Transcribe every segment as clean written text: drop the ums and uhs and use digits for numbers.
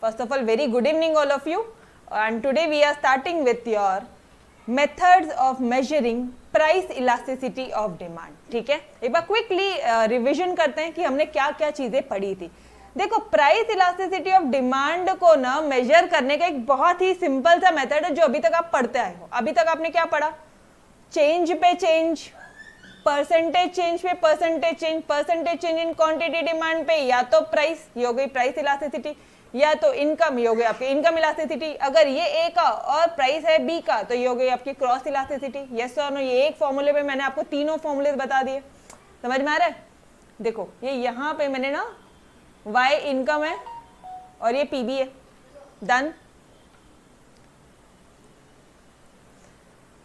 First of all, very good evening all of you, and today we are starting with your methods of measuring price elasticity of demand. ठीक है, एक बार quickly revision करते हैं कि हमने क्या क्या चीजें पढ़ी थी. देखो, प्राइस इलास्टिसिटी ऑफ डिमांड को ना मेजर करने का एक बहुत ही सिंपल सा मेथड है जो अभी तक आप पढ़ते आए हो. अभी तक आपने क्या पढ़ा? चेंज पे चेंज, परसेंटेज चेंज पे percentage change, percentage change in quantity demand पे या तो प्राइस, ये हो गई प्राइस इलास्टिसिटी, या तो इनकम, ये हो गई आपकी इनकम इलास्टिसिटी. अगर ये ए का और प्राइस है बी का तो ये हो गई आपकी क्रॉस इलास्टिसिटी. यस और नो, ये एक फॉर्मूले पे मैंने आपको तीनों फॉर्मूले बता दिए. समझ में आ रहा है? देखो, ये यहाँ पे मैंने ना y इनकम है और ये पीबी है. डन.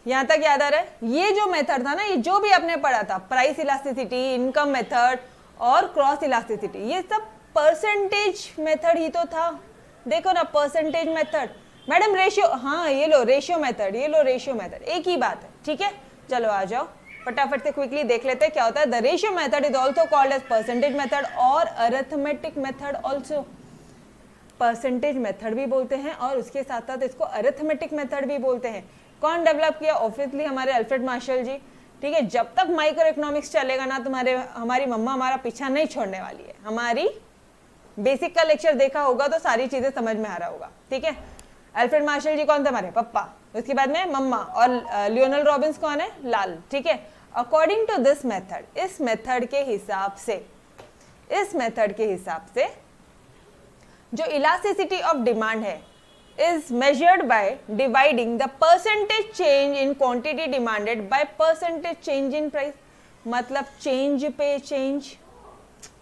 यहां तक याद आ रहा है? ये जो मेथड था ना, ये जो भी आपने पढ़ा था, प्राइस इलास्टिसिटी, इनकम मेथड और क्रॉस इलास्टिसिटी, ये सब परसेंटेज मेथड ही तो था. देखो ना, परसेंटेज मेथड. मैडम रेशियो, हाँ ये लो रेशियो मेथड, ये लो रेशियो मेथड, एक ही बात है. ठीक है, चलो आ जाओ फटाफट से क्विकली देख लेते हैं क्या होता है. The ratio method is also called as percentage method और arithmetic method also. Percentage method भी बोलते हैं और उसके साथ साथ इसको अरिथमेटिक मेथड भी बोलते हैं. कौन डेवलप किया? ऑब्वियसली हमारे अल्फ्रेड मार्शल जी. ठीक है, जब तक माइक्रो इकोनॉमिक्स चलेगा ना, हमारी मम्मा हमारा पीछा नहीं छोड़ने वाली है. हमारी बेसिक का लेक्चर देखा होगा तो सारी चीजें समझ में आ रहा होगा. ठीक है, अल्फ्रेड मार्शल जी कौन थे? हमारे पप्पा. उसके बाद में मम्मा, और लियोनल रॉबिन्स कौन है? लाल. ठीक है, अकॉर्डिंग टू दिस मेथड, इस मेथड के हिसाब से जो इलास्टिसिटी ऑफ डिमांड है is measured by dividing the percentage change in quantity demanded by percentage change in price. मतलब चेंज पे चेंज.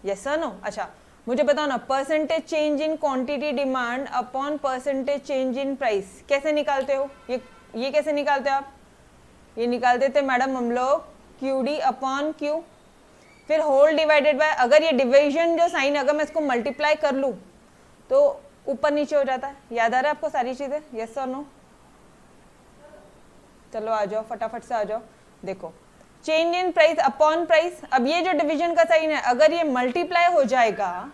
यस और नो? अच्छा मुझे बताओ ना, percentage change in quantity demand upon percentage change in price कैसे निकालते हो? ये कैसे निकालते हो आप? ये निकालते थे मैडम हम लोग QD अपॉन Q, फिर होल डिवाइडेड बाय, अगर ये डिविजन जो साइन अगर मैं इसको मल्टीप्लाई कर लूँ तो ऊपर नीचे हो जाता है. याद आ रहा है आपको सारी चीजें? यस और नो? चलो आ जाओ फटाफट से आ जाओ. देखो, change in price upon price. अब ये जो डिवीजन का साइन है, अगर ये मल्टीप्लाई हो जाएगा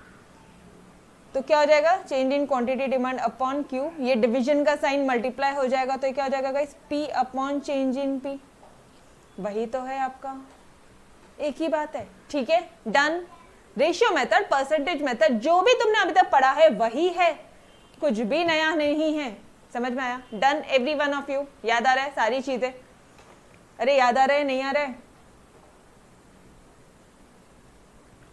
तो क्या हो जाएगा? Change in quantity demand upon Q. ये डिवीजन का साइन मल्टीप्लाई हो जाएगा तो क्या हो जाएगा guys? P upon change in P. वही तो है आपका, एक ही बात है. ठीक है, done. Ratio method, percentage method, जो भी तुमने अभी तक पढ़ा है वही है, कुछ भी नया नहीं है. समझ में आया? Done every one of you. याद आ रहा है सारी चीजें? अरे याद आ रहा है, नहीं आ रहा है?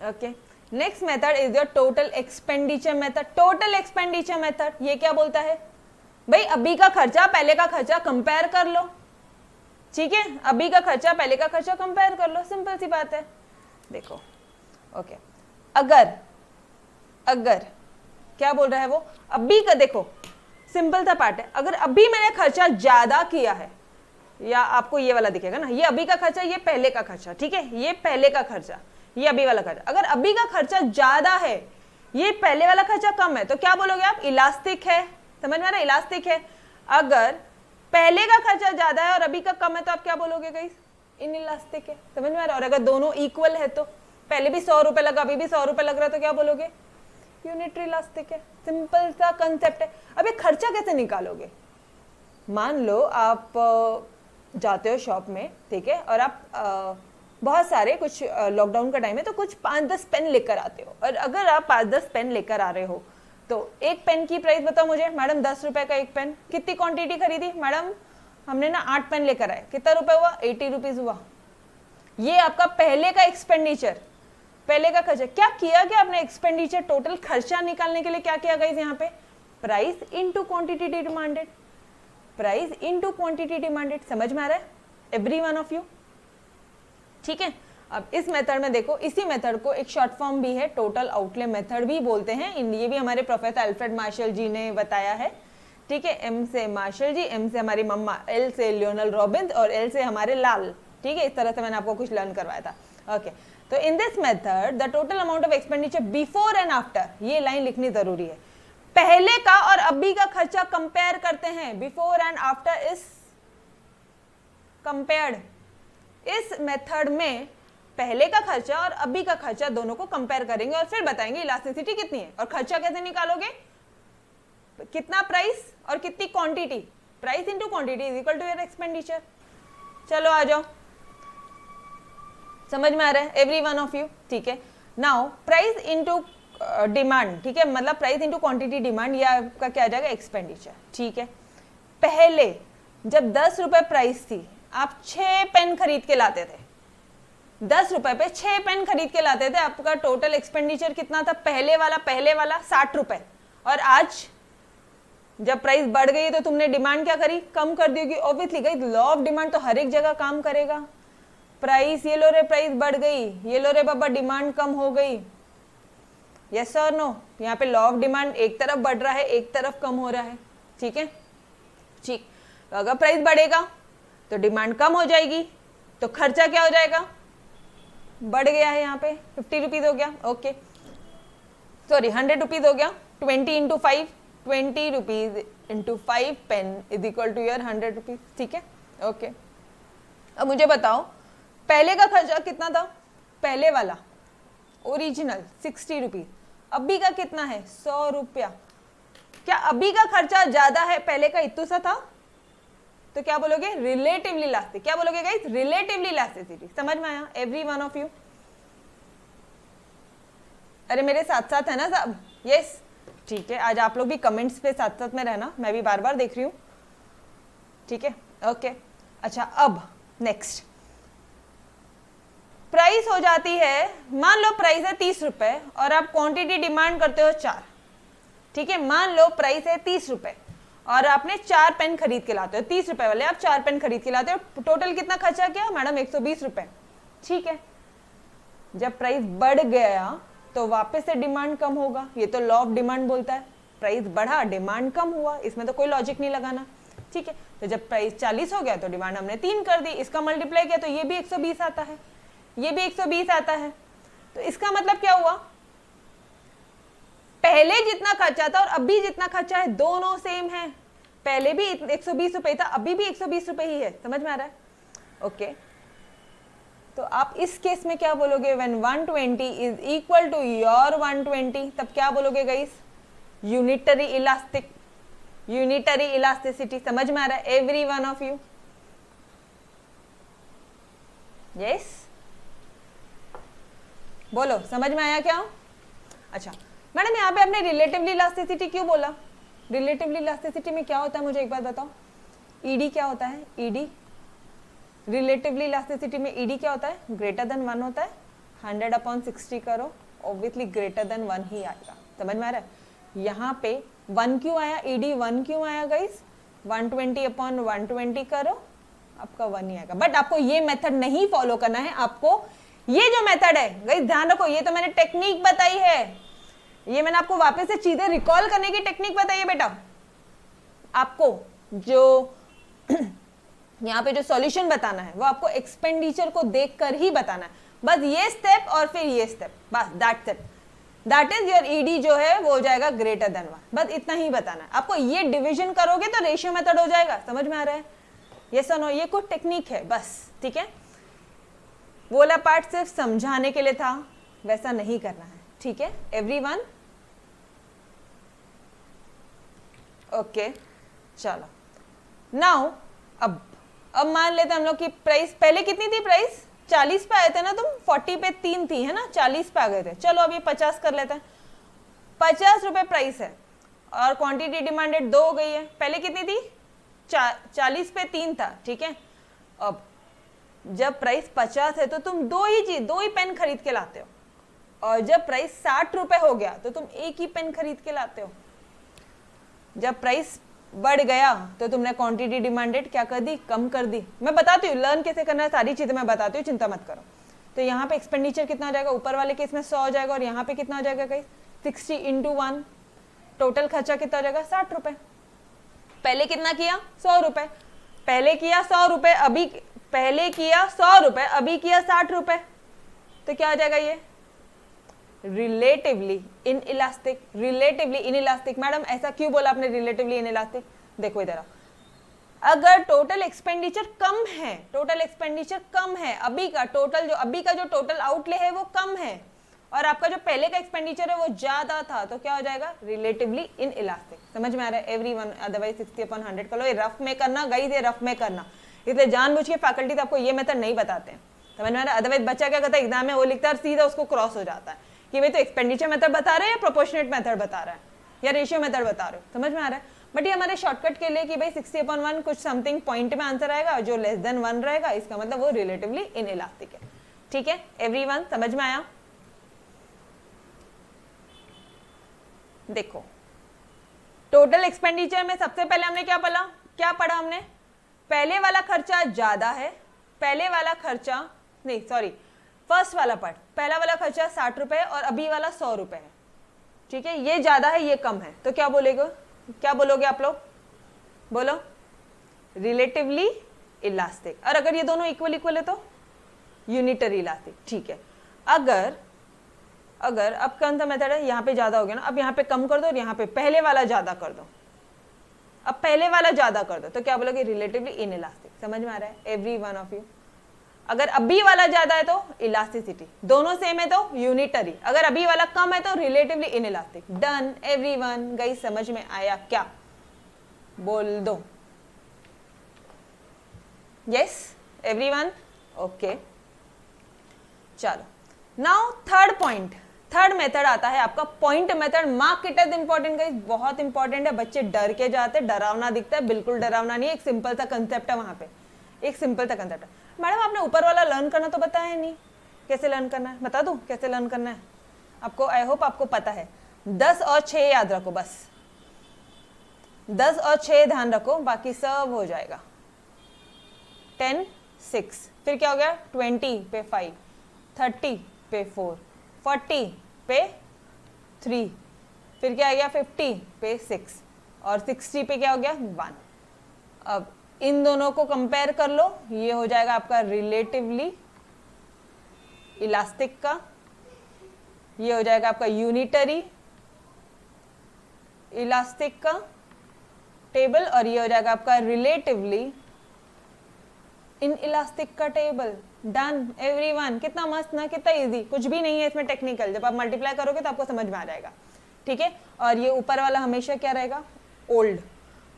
Okay, next method is your total expenditure method. Total expenditure method ये क्या बोलता है? भाई अभी का खर्चा पहले का खर्चा कंपेयर कर लो. ठीक है, अभी का खर्चा पहले का खर्चा कंपेयर कर लो, सिंपल सी बात है. देखो, ओके, अगर क्या बोल रहा है वो? अभी का देखो, सिंपल सा पार्ट है. अगर अभी मैंने खर्चा ज्यादा किया है, या आपको ये वाला दिखेगा ना, ये अभी का खर्चा, ये पहले का खर्चा. ठीक है, ये पहले का खर्चा, ये अभी वाला खर्चा. अगर अभी का खर्चा ज्यादा है, ये पहले वाला खर्चा कम है, तो क्या बोलोगे आप? इलास्टिक है. समझ में आ रहा है? इलास्टिक है. अगर पहले का खर्चा ज्यादा है और अभी का कम है तो आप क्या बोलोगे गाइस? इनइलास्टिक है. समझ में आ रहा है? और अगर दोनों इक्वल है, तो पहले भी 100 रुपए लगा, अभी भी 100 रुपए लग रहा है, तो क्या बोलोगे? यूनिटरी इलास्टिक है. सिंपल सा कंसेप्ट है. अब ये खर्चा कैसे निकालोगे? मान लो आप जाते हो शॉप में, ठीक है, और आप बहुत सारे, कुछ लॉकडाउन का टाइम है तो कुछ 5-10 पेन लेकर आते हो. और अगर आप 5-10 पेन लेकर आ रहे हो तो एक पेन की प्राइस बताओ मुझे. मैडम 10 रुपए का एक पेन. कितनी क्वांटिटी खरीदी? मैडम हमने ना 8 पेन लेकर आए. कितना रुपए हुआ? 80 रुपीज हुआ. ये आपका पहले का एक्सपेंडिचर, पहले का खर्चा. क्या किया? क्या आपने एक्सपेंडिचर टोटल खर्चा निकालने के लिए क्या किया गाइस? यहाँ पे price into quantity demanded, price into quantity demanded. समझ में आ रहा है एवरी वन ऑफ यू? ठीक है, अब इस मेथड में देखो, इसी मेथड को एक शॉर्ट फॉर्म भी है, टोटल आउटले मेथड भी बोलते हैं. ये भी हमारे प्रोफेसर अल्फ्रेड मार्शल जी ने बताया है. ठीक है, एम से मार्शल जी, एम से हमारी मम्मा, एल से लियोनल रॉबिन्स और एल से हमारे लाल. ठीक है, इस तरह से मैंने आपको कुछ लर्न करवाया था. ओके, तो in this method the total amount of expenditure before and after, ये लाइन लिखनी जरूरी है. पहले का और अभी का खर्चा कंपेयर करते हैं. Before and after is compared. इस मेथड में पहले का खर्चा और अभी का खर्चा दोनों को कंपेयर करेंगे और फिर बताएंगे इलास्टिसिटी कितनी है. और खर्चा कैसे निकालोगे? कितना प्राइस और कितनी quantity, price into quantity is equal to your expenditure. चलो आ जाओ, समझ में आ रहा है एवरी वन ऑफ यू, ठीक है। नाउ प्राइस इनटू डिमांड, ठीक है, मतलब प्राइस इनटू क्वांटिटी डिमांड, ये आपका क्या आ जाएगा, एक्सपेंडिचर, ठीक है। पहले जब 10 रुपए प्राइस थी, आप 6 पेन खरीद के लाते थे, 10 रुपए पे 6 पेन खरीद के लाते थे, आपका टोटल एक्सपेंडिचर कितना था, पहले वाला 60 रुपए। और आज जब प्राइस बढ़ गई तो तुमने डिमांड क्या करी, कम कर दी होगी, ऑब्वियसली गई, लॉ ऑफ डिमांड तो हर एक जगह काम करेगा। प्राइस, ये लो रे प्राइस बढ़ गई, ये लो रे बाबा डिमांड कम हो गई, यस और नो। यहाँ पे लॉ ऑफ डिमांड एक तरफ बढ़ रहा है, एक तरफ कम हो रहा है, ठीक है, ठीक। तो अगर प्राइस बढ़ेगा तो डिमांड कम हो जाएगी, तो खर्चा क्या हो जाएगा, बढ़ गया है, यहाँ पे 50 रुपीज हो गया, ओके, सॉरी 100 रुपीज हो गया, 20 into 5, 20 rupees into 5 pen is equal to your 100 rupees, ठीक है, ओके। अब मुझे बताओ पहले का खर्चा कितना था, पहले वाला ओरिजिनल 60 रुपीज, अभी का कितना है 100 रुपया। क्या अभी का खर्चा ज्यादा है पहले का इतना सा था, तो क्या बोलोगे, रिलेटिवली इलास्टिक। क्या बोलोगे गाइस, रिलेटिवली इलास्टिसिटी। समझ में आया एवरी वन ऑफ यू? अरे मेरे साथ साथ है ना सब, यस, ठीक है। आज आप लोग भी कमेंट्स पे साथ साथ में रहना, मैं भी बार बार देख रही हूँ, ठीक है, ओके। अच्छा अब नेक्स्ट, प्राइस हो जाती है, मान लो प्राइस है 30 रुपए और आप क्वांटिटी डिमांड करते हो 4, ठीक है। मान लो प्राइस है 30 रुपए और आपने 4 पेन खरीद के लाते हो, 30 रुपए वाले आप 4 पेन खरीद के लाते हो, टोटल कितना खर्चा किया मैडम, 120 रुपए, ठीक है। जब प्राइस बढ़ गया तो वापस से डिमांड कम होगा, ये तो लॉ ऑफ डिमांड बोलता है, प्राइस बढ़ा डिमांड कम हुआ, इसमें तो कोई लॉजिक नहीं लगाना, ठीक है। तो जब प्राइस 40 हो गया तो डिमांड हमने 3 कर दी, इसका मल्टीप्लाई किया तो ये भी 120 आता है, ये भी 120 आता है। तो इसका मतलब क्या हुआ, पहले जितना खर्चा था और अभी जितना खर्चा है दोनों सेम है, पहले भी 120 रुपए था, अभी भी 120 रुपए ही है। समझ में आ रहा है? ओके, तो आप इस केस में क्या बोलोगे, when 120 is equal to your 120, तब क्या बोलोगे guys, unitary elastic, unitary elasticity. समझ में आ रहा है every one of you? Yes, बोलो समझ में आया क्या? अच्छा मैडम यहाँ पे आपने रिलेटिवली इलास्टिसिटी क्यों बोला, रिलेटिवली इलास्टिसिटी में क्या होता है मुझे एक बात बताओ, ईडी क्या होता है, ईडी रिलेटिवली इलास्टिसिटी में ईडी क्या होता है, ग्रेटर देन 1 होता है, 100/60 करो, ऑब्वियसली ग्रेटर देन 1 ही आएगा। समझ में आ रहा है? यहाँ पे 1 क्यों आया, ईडी 1 क्यों आया गाइस, 120/120 करो, आपका 1 ही आएगा। बट आपको ये मेथड नहीं फॉलो करना है, आपको ये जो मेथड है गाइस ध्यान रखो, ये तो मैंने टेक्निक बताई है, ये मैंने आपको वापस से चीजें रिकॉल करने की टेक्निक बताई है बेटा। आपको जो यहाँ पे जो सॉल्यूशन बताना है वो आपको एक्सपेंडिचर को देखकर ही बताना है, बस ये स्टेप और फिर ये स्टेप, बस that's it, that is your ED जो है वो हो जाएगा ग्रेटर देन 1, बस इतना ही बताना है आपको। ये डिवीजन करोगे तो रेशियो मेथड हो जाएगा। समझ में आ रहा है? ये सुनो, ये कुछ टेक्निक है बस, ठीक है। वो वाला पार्ट सिर्फ समझाने के लिए था, वैसा नहीं करना है, ठीक है एवरीवन? ओके चलो, नाउ अब मान लेते हम लोग की प्राइस पहले कितनी थी, प्राइस 40 पे आए थे ना तुम, 40 पे 3 थी है ना, 40 पे आ गए थे। चलो अब ये 50 कर लेते हैं, 50 रुपए प्राइस है और क्वांटिटी डिमांडेड 2 हो गई है, पहले कितनी थी 40 पे 3 था, ठीक है। अब जब प्राइस 50 है तो तुम दो ही पेन खरीद के लाते हो, और जब प्राइस 60 रुपए हो गया तो तुम एक ही पेन खरीद के लाते हो। जब प्राइस बढ़ गया तो तुमने क्वांटिटी डिमांडेड क्या कर दी, कम कर दी। मैं बताती हूँ लर्न कैसे करना है, सारी चीजें मैं बताती हूँ, चिंता मत करो। तो यहाँ पे एक्सपेंडिचर कितना हो जाएगा, ऊपर वाले केस में 100 हो जाएगा, और यहाँ पे कितना हो जाएगा गाइस, 60 × 1, टोटल खर्चा कितना हो जाएगा 60 रुपए। पहले कितना किया 100 रुपए, पहले किया 100 रुपए, अभी पहले किया 100 रुपए, अभी किया 60 रुपए, तो क्या हो जाएगा ये relatively in elastic. Relatively in elastic, madam ऐसा क्यों बोला आपने रिलेटिवली इन इलास्टिक? देखो इधर, अगर टोटल एक्सपेंडिचर कम है, टोटल एक्सपेंडिचर कम है, अभी का जो टोटल आउटले है वो कम है, और आपका जो पहले का एक्सपेंडिचर है वो ज्यादा था, तो क्या हो जाएगा रिलेटिवली इन इलास्टिक। समझ में आ रहा है? एवरीवन, अदरवाइज 60/100 कर लो। ये रफ में करना गाइस, ये रफ में करना, इसलिए जानबूझ के फैकल्टी तो आपको ये मेथड नहीं बताते हैं, समझ में आ रहा है? अदरवाइज बच्चा क्या करता है एग्जाम में, वो लिखता है सीधा उसको क्रॉस हो जाता है कि भाई तो एक्सपेंडिचर मेथड बता रहे हैं या प्रोपोर्शनेट मेथड बता रहा है या रेशियो मेथड बता रहे हो, समझ में आ रहा है? बट ये हमारे शॉर्टकट के लिए कि भाई 60/1 कुछ समथिंग पॉइंट में आंसर आएगा, जो लेस देन 1 रहेगा इसका मतलब वो रिलेटिवली इनइलास्टिक है। ठीक है एवरीवन, समझ में आया? देखो टोटल एक्सपेंडिचर में सबसे पहले हमने क्या पढ़ा हमने, पहले वाला खर्चा ज्यादा है, पहले वाला खर्चा नहीं सॉरी फर्स्ट वाला पार्ट, पहला वाला खर्चा 60 रुपए और अभी वाला 100 रुपए है। ठीक है, ये ज्यादा है ये कम है, तो क्या बोलोगे आप लोग? बोलो रिलेटिवली इलास्टिक। और अगर ये दोनों इक्वल है तो यूनिटरी इलास्टिक। ठीक है, अगर अब कौन सा मेथड है, यहाँ पे ज्यादा हो गया ना, अब यहाँ पे कम कर दो और यहाँ पे पहले वाला ज्यादा कर दो, अब पहले वाला ज्यादा कर दो, तो क्या बोलोगे? Relatively inelastic. समझ में आ रहा है एवरी वन ऑफ यू? अगर अभी वाला ज्यादा है तो इलास्टिसिटी, दोनों सेम है तो यूनिटरी, अगर अभी वाला कम है तो relatively inelastic. Done everyone, guys समझ में आया क्या? बोल दो यस एवरीवन, ओके। चलो नाउ थर्ड मेथड आता है आपका point method. Mark it as important guys, बहुत इंपॉर्टेंट है। बच्चे डर के जाते हैं, डरावना दिखता है, बिल्कुल डरावना नहीं है, एक सिंपल सा कंसेप्ट है वहां पे, एक सिंपल सा कंसेप्ट है। मैडम आपने ऊपर वाला लर्न करना तो बताया नहीं, कैसे लर्न करना है बता दूं? कैसे लर्न करना है आपको? आई होप आपको पता है। 10 और 6 याद रखो, बस 10 और 6 ध्यान रखो, बाकी सब हो जाएगा। 10 6, फिर क्या हो गया? 20 पे 5, 30 पे 4, 40 पे 3, फिर क्या आ गया? 50 पे 6 और 60 पे क्या हो गया? 1। अब इन दोनों को कंपेयर कर लो, ये हो जाएगा आपका रिलेटिवली इलास्टिक का, ये हो जाएगा आपका यूनिटरी इलास्टिक का टेबल, और ये हो जाएगा आपका रिलेटिवली इन इलास्टिक का टेबल। डन एवरीवन, कितना मस्त ना, कितना इजी, कुछ भी नहीं है इसमें टेक्निकल। जब आप मल्टीप्लाई करोगे तो आपको समझ में आ जाएगा। ठीक है, और ये ऊपर वाला हमेशा क्या रहेगा? ओल्ड,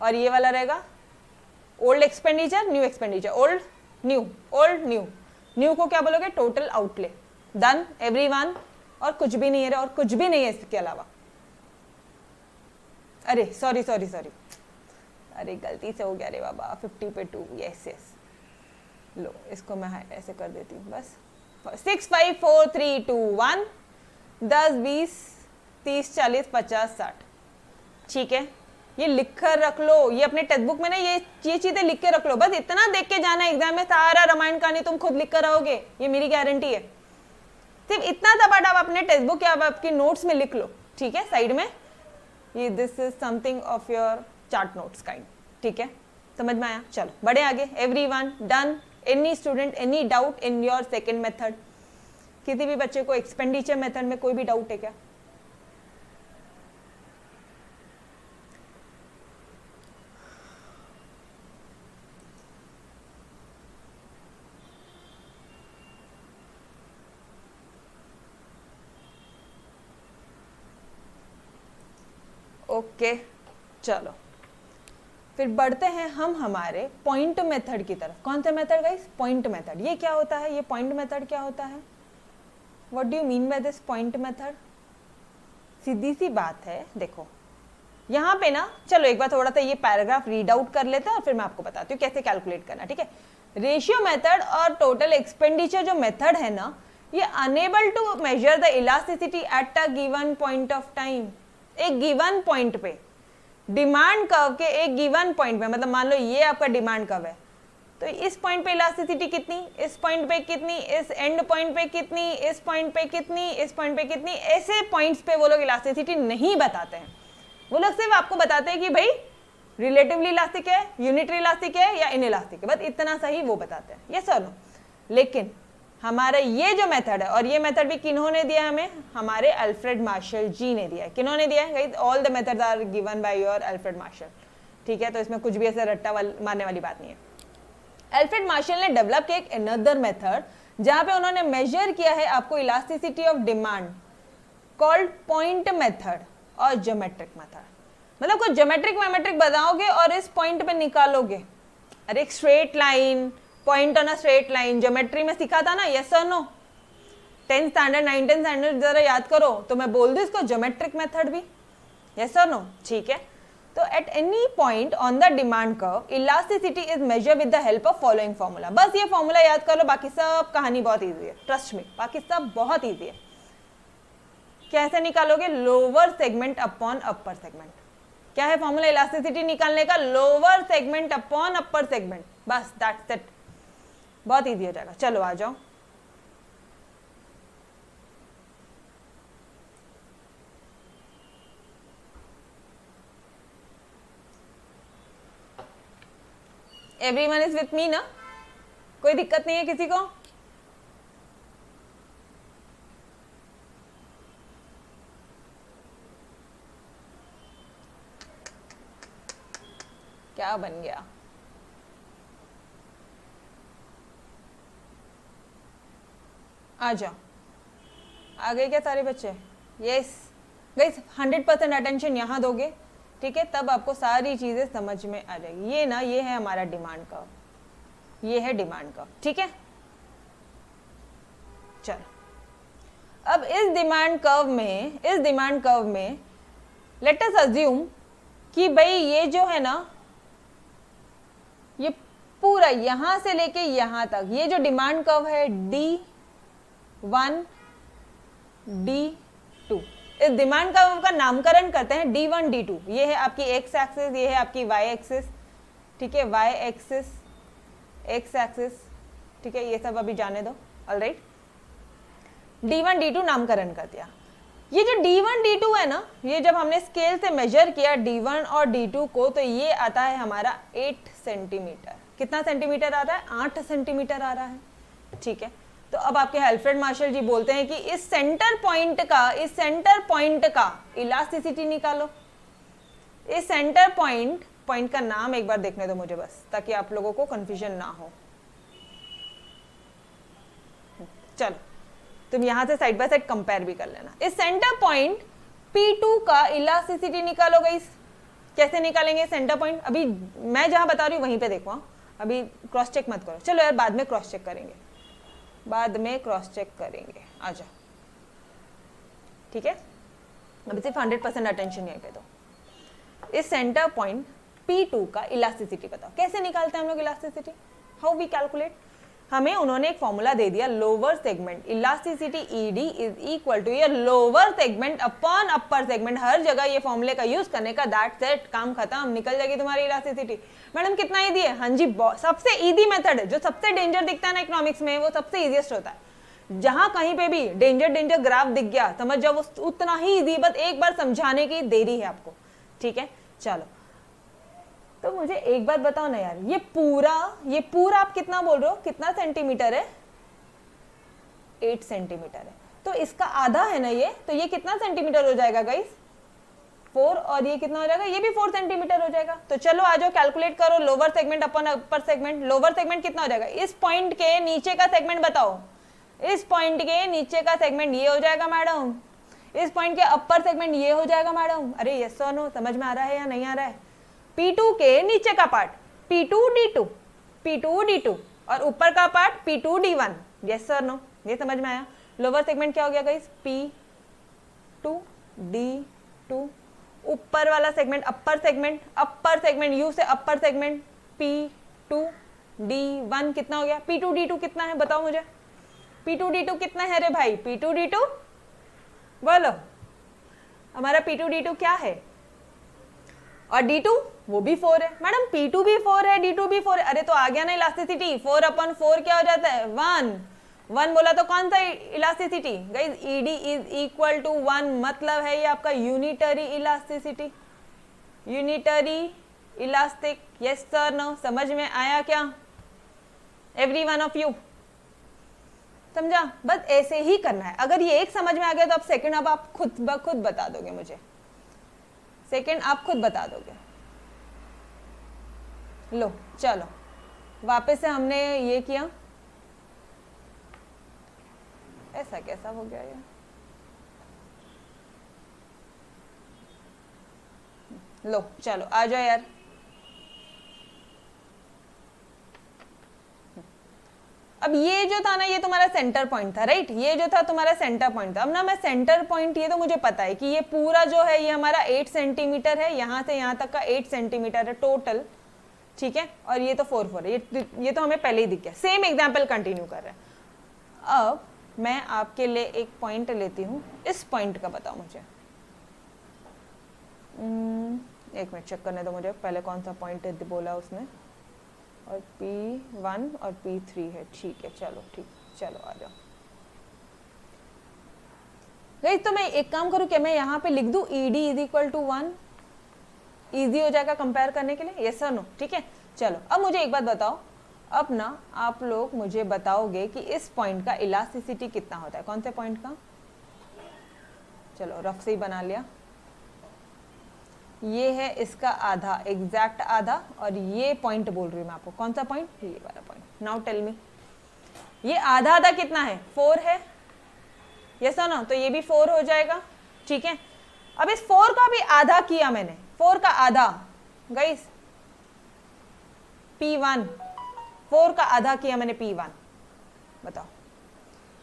और ये वाला रहेगा old expenditure new expenditure, old new. New को क्या बोलोगे? Total outlay. डन एवरीवन, और कुछ भी नहीं है, और कुछ भी नहीं है इसके अलावा। अरे सॉरी, अरे गलती से हो गया रे बाबा, 50 पे 2, यस। लो इसको मैं ऐसे कर देती हूँ बस। 6 5 4 3 2 1, 10 20 30 40 50 60। ठीक है, ये लिख कर रख लो, ये अपने टेक्स्ट बुक में ना ये चीजें लिख के रख लो, बस इतना देख के जाना एग्जाम में, सारा रामायण कहानी तुम खुद लिख कर आओगे, ये मेरी गारंटी है। सिर्फ इतना सा पार्ट आप अपने टेक्स्ट बुक या आपकी नोट्स में लिख लो। ठीक है, साइड में ये this is something of your chart notes kind. ठीक है, समझ में आया? चलो बढ़े आगे। Everyone done? Any student any doubt in your second method? किसी भी बच्चे को एक्सपेंडिचर मेथड में कोई भी डाउट है क्या? ओके चलो फिर बढ़ते हैं हम हमारे पॉइंट मेथड की तरफ। कौन सा मेथड गाइस? Point method. ये क्या होता है? ये पॉइंट मेथड क्या होता है? What do you mean by this point method? सीधी सी बात है, देखो यहाँ पे ना, चलो एक बार थोड़ा सा ये पैराग्राफ रीड आउट कर लेते हैं और फिर मैं आपको बताती हूँ कैसे कैलकुलेट करना। ठीक है, रेशियो मेथड और टोटल एक्सपेंडिचर जो मेथड है ना, ये enable to measure the elasticity at a given point of time. एक गिवन पॉइंट पे, डिमांड कर्व के एक गिवन पॉइंट पे, मतलब मान लो ये आपका डिमांड कर्व है, तो इस पॉइंट पे इलास्टिसिटी कितनी, इस पॉइंट पे कितनी, इस एंड पॉइंट पे कितनी, इस पॉइंट पे कितनी, इस पॉइंट पे कितनी, ऐसे पॉइंट्स पे वो लोग इलास्टिसिटी नहीं बताते हैं। वो लोग सिर्फ आपको बताते हैं कि भाई रिलेटिवली इलास्टिक है, यूनिटरी इलास्टिक है या इनइलास्टिक है, बस इतना सा ही वो बताते हैं। यस और नो? लेकिन हमारा ये जो मेथड है, और ये मेथड भी किन्होंने दिया हमें? हमारे अल्फ्रेड मार्शल जी ने दिया है। किन्होंने दिया है? All the methods are given by your Alfred Marshall. ठीक है, तो इसमें कुछ भी ऐसे रट्टा मारने वाली बात नहीं है। अल्फ्रेड मार्शल ने डेवलप किया एक अनदर मेथड जहां पे उन्होंने मेजर किया है आपको elasticity of demand, called point method और ज्योमेट्रिक मेथड। मतलब कुछ ज्योमेट्रिक मैमेट्रिक बनाओगे और इस पॉइंट पे निकालोगे। अरे एक straight line, point on a straight line, geometry में सीखा था ना, यस और no? 10th standard 9th standard जरा याद करो, तो मैं बोल दूं इसको ज्योमेट्रिक मेथड भी, यस और नो? ठीक है। तो at any point on the demand curve elasticity is measure with the help of following formula. बस ये फॉर्मूला याद कर लो, बाकी सब कहानी बहुत ईजी है, ट्रस्ट मी, बाकी सब बहुत ईजी है। कैसे निकालोगे? Lower segment upon upper segment. क्या है फॉर्मूला इलास्टिसिटी निकालने का? Lower segment upon upper segment, बस दैट्स इट, बहुत ईजी हो जाएगा। चलो आ जाओ। एवरीवन इज विथ मी ना? कोई दिक्कत नहीं है किसी को? क्या बन गया? आ जाओ, आ गए क्या सारे बच्चे? यस गाइस, 100% अटेंशन यहाँ दोगे, ठीक है, तब आपको सारी चीजें समझ में आ जाएगी। ये ना, ये है हमारा डिमांड कर्व, ये है डिमांड कर्व, ठीक है। चलो अब इस डिमांड कर्व में लेट अस अज्यूम कि भाई ये जो है ना, ये पूरा यहां से लेके यहां तक, ये जो डिमांड कर्व है D1 D2, इस डिमांड कर्व का नामकरण करते हैं D1 D2। ये है आपकी एक्स एक्सिस, ये है आपकी वाई एक्सिस, ठीक है, वाई एक्सिस, एक्स एक्सिस, ठीक है, ये सब अभी जाने दो, ऑलराइट। D1 D2 नामकरण कर दिया। ये जो D1 D2 है ना, ये जब हमने स्केल से मेजर किया D1 और D2 को, तो ये आता है हमारा 8 सेंटीमीटर। कितना सेंटीमीटर आ रहा है? 8 सेंटीमीटर आ रहा है, ठीक है। तो अब आपके अल्फ्रेड मार्शल जी बोलते हैं कि इस सेंटर पॉइंट का इलास्टिसिटी निकालो। इस सेंटर पॉइंट का नाम एक बार देखने दो मुझे बस, ताकि आप लोगों को कंफ्यूजन ना हो। चलो तुम यहां से साइड बाय साइड कंपेयर भी कर लेना। इस सेंटर पॉइंट P2 का इलास्टिसिटी निकालो गाइस। कैसे निकालेंगे सेंटर पॉइंट? अभी मैं जहां बता रही हूं वहीं पे देखो, अभी क्रॉस चेक मत करो। चलो यार, बाद में क्रॉस चेक करेंगे, आ जाओ, ठीक है। अभी सिर्फ 100% अटेंशन यहीं पे दो। इस सेंटर पॉइंट P2 का इलास्टिसिटी बताओ। कैसे निकालते हैं हम लोग इलास्टिसिटी? How we calculate? हमें उन्होंने एक फॉर्मूला दे दिया, lower segment elasticity ED is equal to ये lower segment upon upper segment. हर जगह ये फॉर्मूले का यूज करने का, दैट्स इट, काम खत्म, निकल जाएगी तुम्हारी इलास्टिसिटी। मैडम कितना ईजी है? हाँ जी, सबसे ईजी मेथड है। जो सबसे डेंजर दिखता है ना इकोनॉमिक्स में, वो सबसे ईजिएस्ट होता है। जहां कहीं पे भी डेंजर ग्राफ दिख गया, समझ जाओ वो उतना ही ईजी, बस एक बार समझाने की देरी है आपको, ठीक है। चलो तो मुझे एक बात बताओ ना यार, ये पूरा आप कितना बोल रहे हो? कितना सेंटीमीटर है? 8 सेंटीमीटर है। तो इसका आधा है ना ये, तो ये कितना सेंटीमीटर हो जाएगा गाइस? 4। और ये कितना हो जाएगा? ये भी 4 सेंटीमीटर हो जाएगा। तो चलो आ जाओ, कैलकुलेट करो lower segment upon upper segment. Lower segment कितना हो जाएगा? इस पॉइंट के नीचे का सेगमेंट बताओ। इस पॉइंट के नीचे का सेगमेंट ये हो जाएगा मैडम। इस पॉइंट के अपर सेगमेंट ये हो जाएगा मैडम। अरे यस और नो, समझ में आ रहा है या नहीं आ रहा है? P2 के नीचे का पार्ट P2 D2 और ऊपर का पार्ट P2 D1। यस और नो, ये समझ में आया? लोअर सेगमेंट क्या हो गया गाइस? P2 D2। ऊपर वाला सेगमेंट अपर सेगमेंट U से अपर सेगमेंट P2 D1 कितना हो गया? P2 D2 कितना है बताओ मुझे? P2 D2 कितना है रे भाई? P2 D2 बोलो, हमारा P2 D2 क्या है? और D2 वो भी 4 है मैडम। P2 भी 4 है, D2 भी 4 है। अरे तो आ गया ना इलास्टिसिटी। 4/4 क्या हो जाता है? 1 बोला तो कौन सा elasticity guys? ED is equal to 1। मतलब है ये आपका unitary elasticity, unitary elastic. Yes sir, no, समझ में आया क्या एवरी वन ऑफ यू? समझा? बस ऐसे ही करना है। अगर ये एक समझ में आ गया तो अब सेकंड अब आप खुद ब खुद बता दोगे मुझे। सेकंड आप खुद बता दोगे। लो चलो वापस से हमने ये किया। ऐसा कैसा हो गया ये? लो चलो आ जाओ यार। अब ये जो था ना, ये तुम्हारा सेंटर पॉइंट था, राइट? ये जो था तुम्हारा सेंटर पॉइंट था। अब ना मैं सेंटर पॉइंट, ये तो मुझे पता है कि ये पूरा जो है ये हमारा 8 सेंटीमीटर है, यहां से यहां तक का 8 सेंटीमीटर है टोटल, ठीक है? और ये तो 4 4 है, ये तो हमें पहले ही दिख गया। सेम एग्जाम्पल कंटिन्यू कर रहे हैं। अब मैं आपके लिए एक पॉइंट लेती हूँ, इस पॉइंट का बताओ मुझे। एक मिनट चेक करने दो मुझे, पहले कौन सा पॉइंट बोला उसने। और P1 और P3 है, ठीक है, चलो ठीक, चलो आ जाओ। गाइस तो मैं एक काम करूँ क्या, मैं यहाँ पे लिख दूँ ED is equal to 1, easy हो जाएगा कंपेयर करने के लिए, यस और नो? ठीक है, चलो अब मुझे एक बात बताओ। अब ना आप लोग मुझे बताओगे कि इस पॉइंट का इलास्टिसिटी कितना होता है। कौन से पॉइंट का? चलो रफ से ही बना लिया। ये है इसका आधा, एग्जैक्ट आधा, और ये पॉइंट बोल रही हूँ मैं आपको। कौन सा पॉइंट? ये वाला पॉइंट। नाउ टेल मी, ये आधा आधा कितना है? 4 है, यस और नो? तो ये भी 4 हो जाएगा, ठीक है। अब इस 4 का भी आधा किया मैंने, 4 का आधा गाइस P1, 4 का आधा किया मैंने P1। बताओ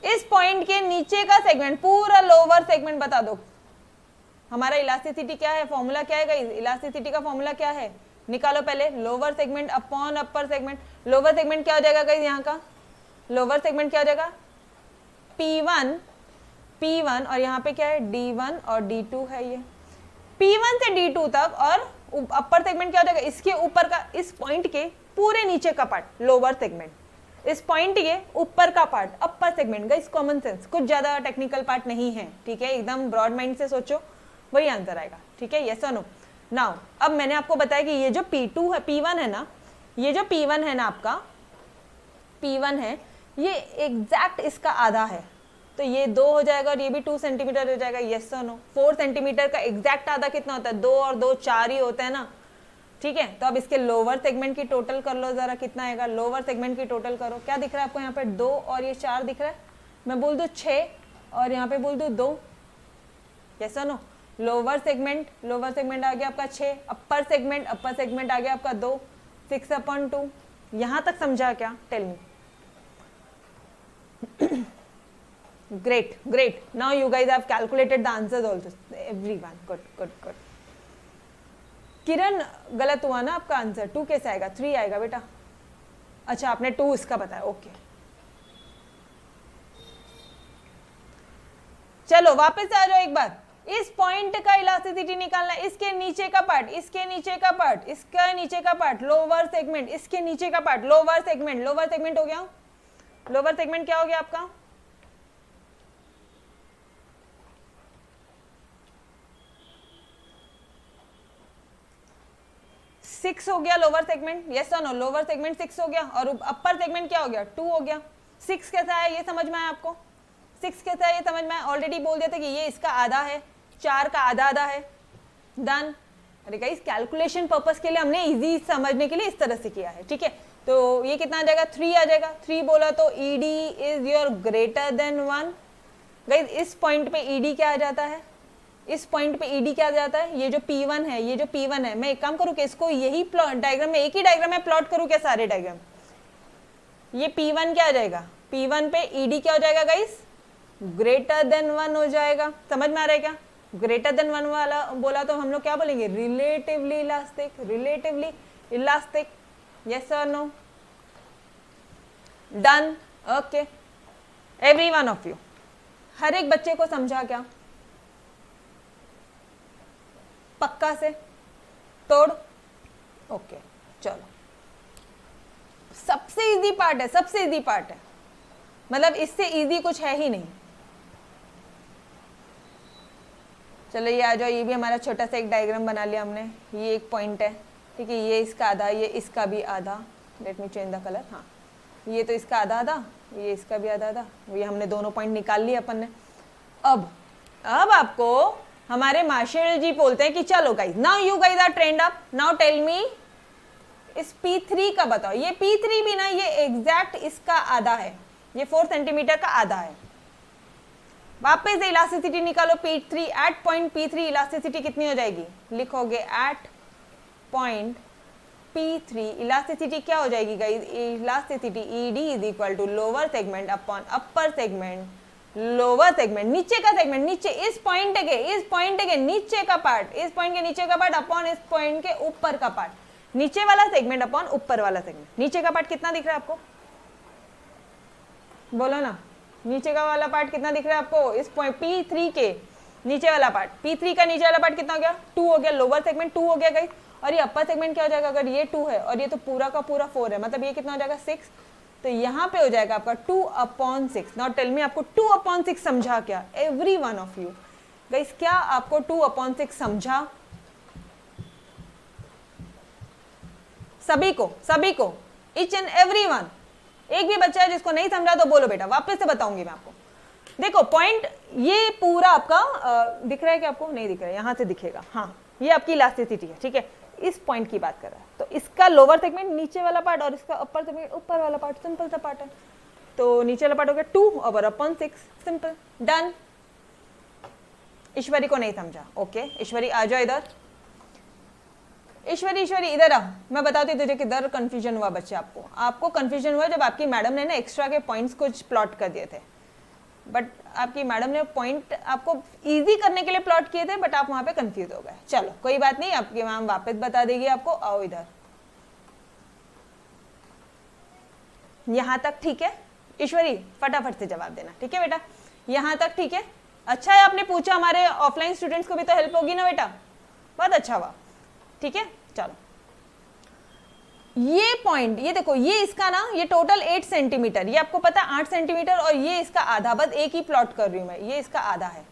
इस पॉइंट के नीचे का सेगमेंट, पूरा लोअर सेगमेंट बता दो। हमारा इलास्टिसिटी क्या है, फॉर्मूला क्या है गाइस? इलास्टिसिटी का फॉर्मूला क्या है? निकालो पहले। Lower segment upon upper segment. Lower segment क्या हो जाएगा गाइस? यहाँ का लोअर सेगमेंट क्या हो जाएगा? P1 और यहाँ पे क्या है? D1 और D2 है। ये P1 से D2 तक, और अपर सेगमेंट क्या हो जाएगा? इसके ऊपर का, इस पॉइंट के पूरे नीचे का पार्ट लोअर सेगमेंट, इस पॉइंट के ऊपर का part upper segment. Guys common sense, कुछ ज्यादा टेक्निकल पार्ट नहीं है, ठीक है? एकदम ब्रॉड माइंड से सोचो, वही आंसर आएगा, ठीक है? यस और नो? नाउ अब मैंने आपको बताया कि ये जो P2 है, P1 है ना, ये जो P1 है ना आपका, P1 है, ये एग्जैक्ट इसका आधा है, तो ये 2 हो जाएगा और ये भी 2 सेंटीमीटर हो जाएगा, यस और नो? 4 सेंटीमीटर का एग्जैक्ट आधा कितना होता है? 2 और 2 4 ही होता है ना, ठीक है? तो अब इसके लोअर सेगमेंट की टोटल कर लो जरा, कितना आएगा? लोअर सेगमेंट की टोटल करो। क्या दिख रहा है आपको यहाँ पे? 2 और ये 4 दिख रहा है। मैं बोल दूं 6 और यहाँ पे बोल दूं 2, यस और नो? लोअर सेगमेंट आ गया आपका 6, अपर सेगमेंट आ गया आपका 2, 6/2। यहां तक समझा क्या? Tell me. great, now you guys have calculated the answers also, everyone, good। किरण गलत हुआ ना आपका आंसर। 2 कैसे आएगा? 3 आएगा बेटा। अच्छा आपने 2 इसका बताया, ओके। चलो वापस आ जाओ एक बार। इस पॉइंट का इलास्टिसिटी निकालना है, इसके नीचे का पार्ट, इसके नीचे का पार्ट, इसका नीचे का पार्ट लोअर सेगमेंट, इसके नीचे का पार्ट लोअर सेगमेंट हो गया। लोअर सेगमेंट क्या हो गया आपका? सिक्स हो गया लोअर सेगमेंट, यस और नो? लोअर सेगमेंट 6 हो गया, और अपर सेगमेंट क्या हो गया? 2 हो गया। 6 कैसा है ये समझ में आया आपको? 6 कैसा है ये समझ में आया? ऑलरेडी बोल दिया था कि ये इसका आधा है, 4 का आधा आधा है, डन। अरे गाइस कैलकुलेशन पर्पस के लिए हमने इजी समझने के लिए इस तरह से किया है, ठीक है? तो ये कितना आ जाएगा? 3 आ जाएगा। 3 बोला तो ED is your greater than 1। Guys इस पॉइंट पे ED क्या आ जाता है? इस पॉइंट पे ED क्या आ जाता है? ये जो P1 है, ये जो P1 है, मैं एक काम करूँ कि इसको यही प्लॉट डायग्राम में, एक ही डायग्राम में प्लॉट करूँ क्या सारे डायग्राम? ये P1 क्या आ जाएगा? P1 पे ED क्या हो जाएगा गाइस? ग्रेटर देन 1 हो जाएगा। समझ में आ रहा है क्या? ग्रेटर देन 1 वाला बोला तो हम लोग क्या बोलेंगे? रिलेटिवली इलास्टिक, यस और no? Done, okay. Every one of you, हर एक बच्चे को समझा क्या? पक्का से तोड़, ओके। चलो सबसे इजी पार्ट है, मतलब इससे इजी कुछ है ही नहीं। चलो ये आ जाओ, ये भी हमारा छोटा सा एक डायग्राम बना लिया हमने। ये एक पॉइंट है, ठीक है? ये इसका आधा, ये इसका भी आधा। Let me change the colour. हाँ, ये तो इसका आधा आधा, ये इसका भी आधा आधा। ये हमने दोनों पॉइंट निकाल लिए अपन ने। अब आपको हमारे मार्शल जी बोलते हैं कि चलो guys, now you guys are trained up, now tell me इस P3 का बताओ। ये P3 भी ना, ये एग्जैक्ट इसका आधा है, ये 4 सेंटीमीटर का आधा है। वापस इलास्टिसिटी निकालो P3, eight point P3 elasticity कितनी हो जाएगी, लिखोगे एट पॉइंट P3 इलास्टिसिटी क्या हो जाएगी guys, elasticity ED is equal to lower segment upon upper segment, lower segment नीचे का सेगमेंट, नीचे इस पॉइंट के नीचे का पार्ट, इस पॉइंट के नीचे का पार्ट अपॉन इस पॉइंट के ऊपर का पार्ट, नीचे वाला सेगमेंट अपॉन ऊपर वाला सेगमेंट। नीचे का पार्ट कितना दिख रहा है आपको, बोलो ना, नीचे का वाला पार्ट कितना दिख रहा है आपको, इस पॉइंट P3 के नीचे वाला पार्ट, P3 का नीचे वाला पार्ट कितना हो गया, 2 हो गया, लोअर सेगमेंट 2 हो गया गाइस, और ये अपर सेगमेंट क्या हो जाएगा, अगर ये 2 है और ये तो पूरा का पूरा 4 है, मतलब ये कितना हो जाएगा 6, तो यहाँ पे हो जाएगा आपका 2/6। नाउ टेल मी आपको 2/6 समझा क्या, every one of you guys, क्या आपको 2/6 समझा, सभी को ईच एंड एवरी वन। एक भी बच्चा है जिसको नहीं समझा तो बोलो बेटा, वापस से बताऊंगी मैं आपको। देखो पॉइंट ये पूरा आपका दिख रहा है कि आपको नहीं दिख रहा है, यहां से दिखेगा, हाँ ये आपकी इलास्टिसिटी है, ठीक है, इस पॉइंट की बात कर रहा है, तो इसका लोअर सेगमेंट नीचे वाला पार्ट और इसका अपर सेगमेंट ऊपर वाला पार्ट, सिंपल सा पार्ट है, तो नीचे वाला पार्ट हो गया 2/6, सिंपल डन। ईश्वरी को नहीं समझा, ओके ईश्वरी आ जाओ इधर, ईश्वरी इधर आ, मैं बताती तुझे किधर कंफ्यूजन हुआ बच्चे, आपको कंफ्यूजन हुआ जब आपकी मैडम ने ना एक्स्ट्रा के पॉइंट्स कुछ प्लॉट कर दिए थे, बट आपकी मैडम ने पॉइंट आपको इजी करने के लिए प्लॉट किए थे, बट आप वहां पे कंफ्यूज हो गए। चलो कोई बात नहीं, आपकी मैम वापस बता देगी आपको, आओ इधर, यहां तक ठीक है, ईश्वरी फटाफट से जवाब देना, ठीक है बेटा, यहां तक ठीक है, अच्छा है आपने पूछा, हमारे ऑफलाइन स्टूडेंट्स को भी तो हेल्प होगी ना बेटा, बहुत अच्छा हुआ, ठीक है। चलो ये पॉइंट, ये देखो, ये इसका ना, ये टोटल 8 सेंटीमीटर, ये आपको पता 8 सेंटीमीटर, और ये इसका आधा, बस एक ही प्लॉट कर रही हूं मैं, ये इसका आधा है,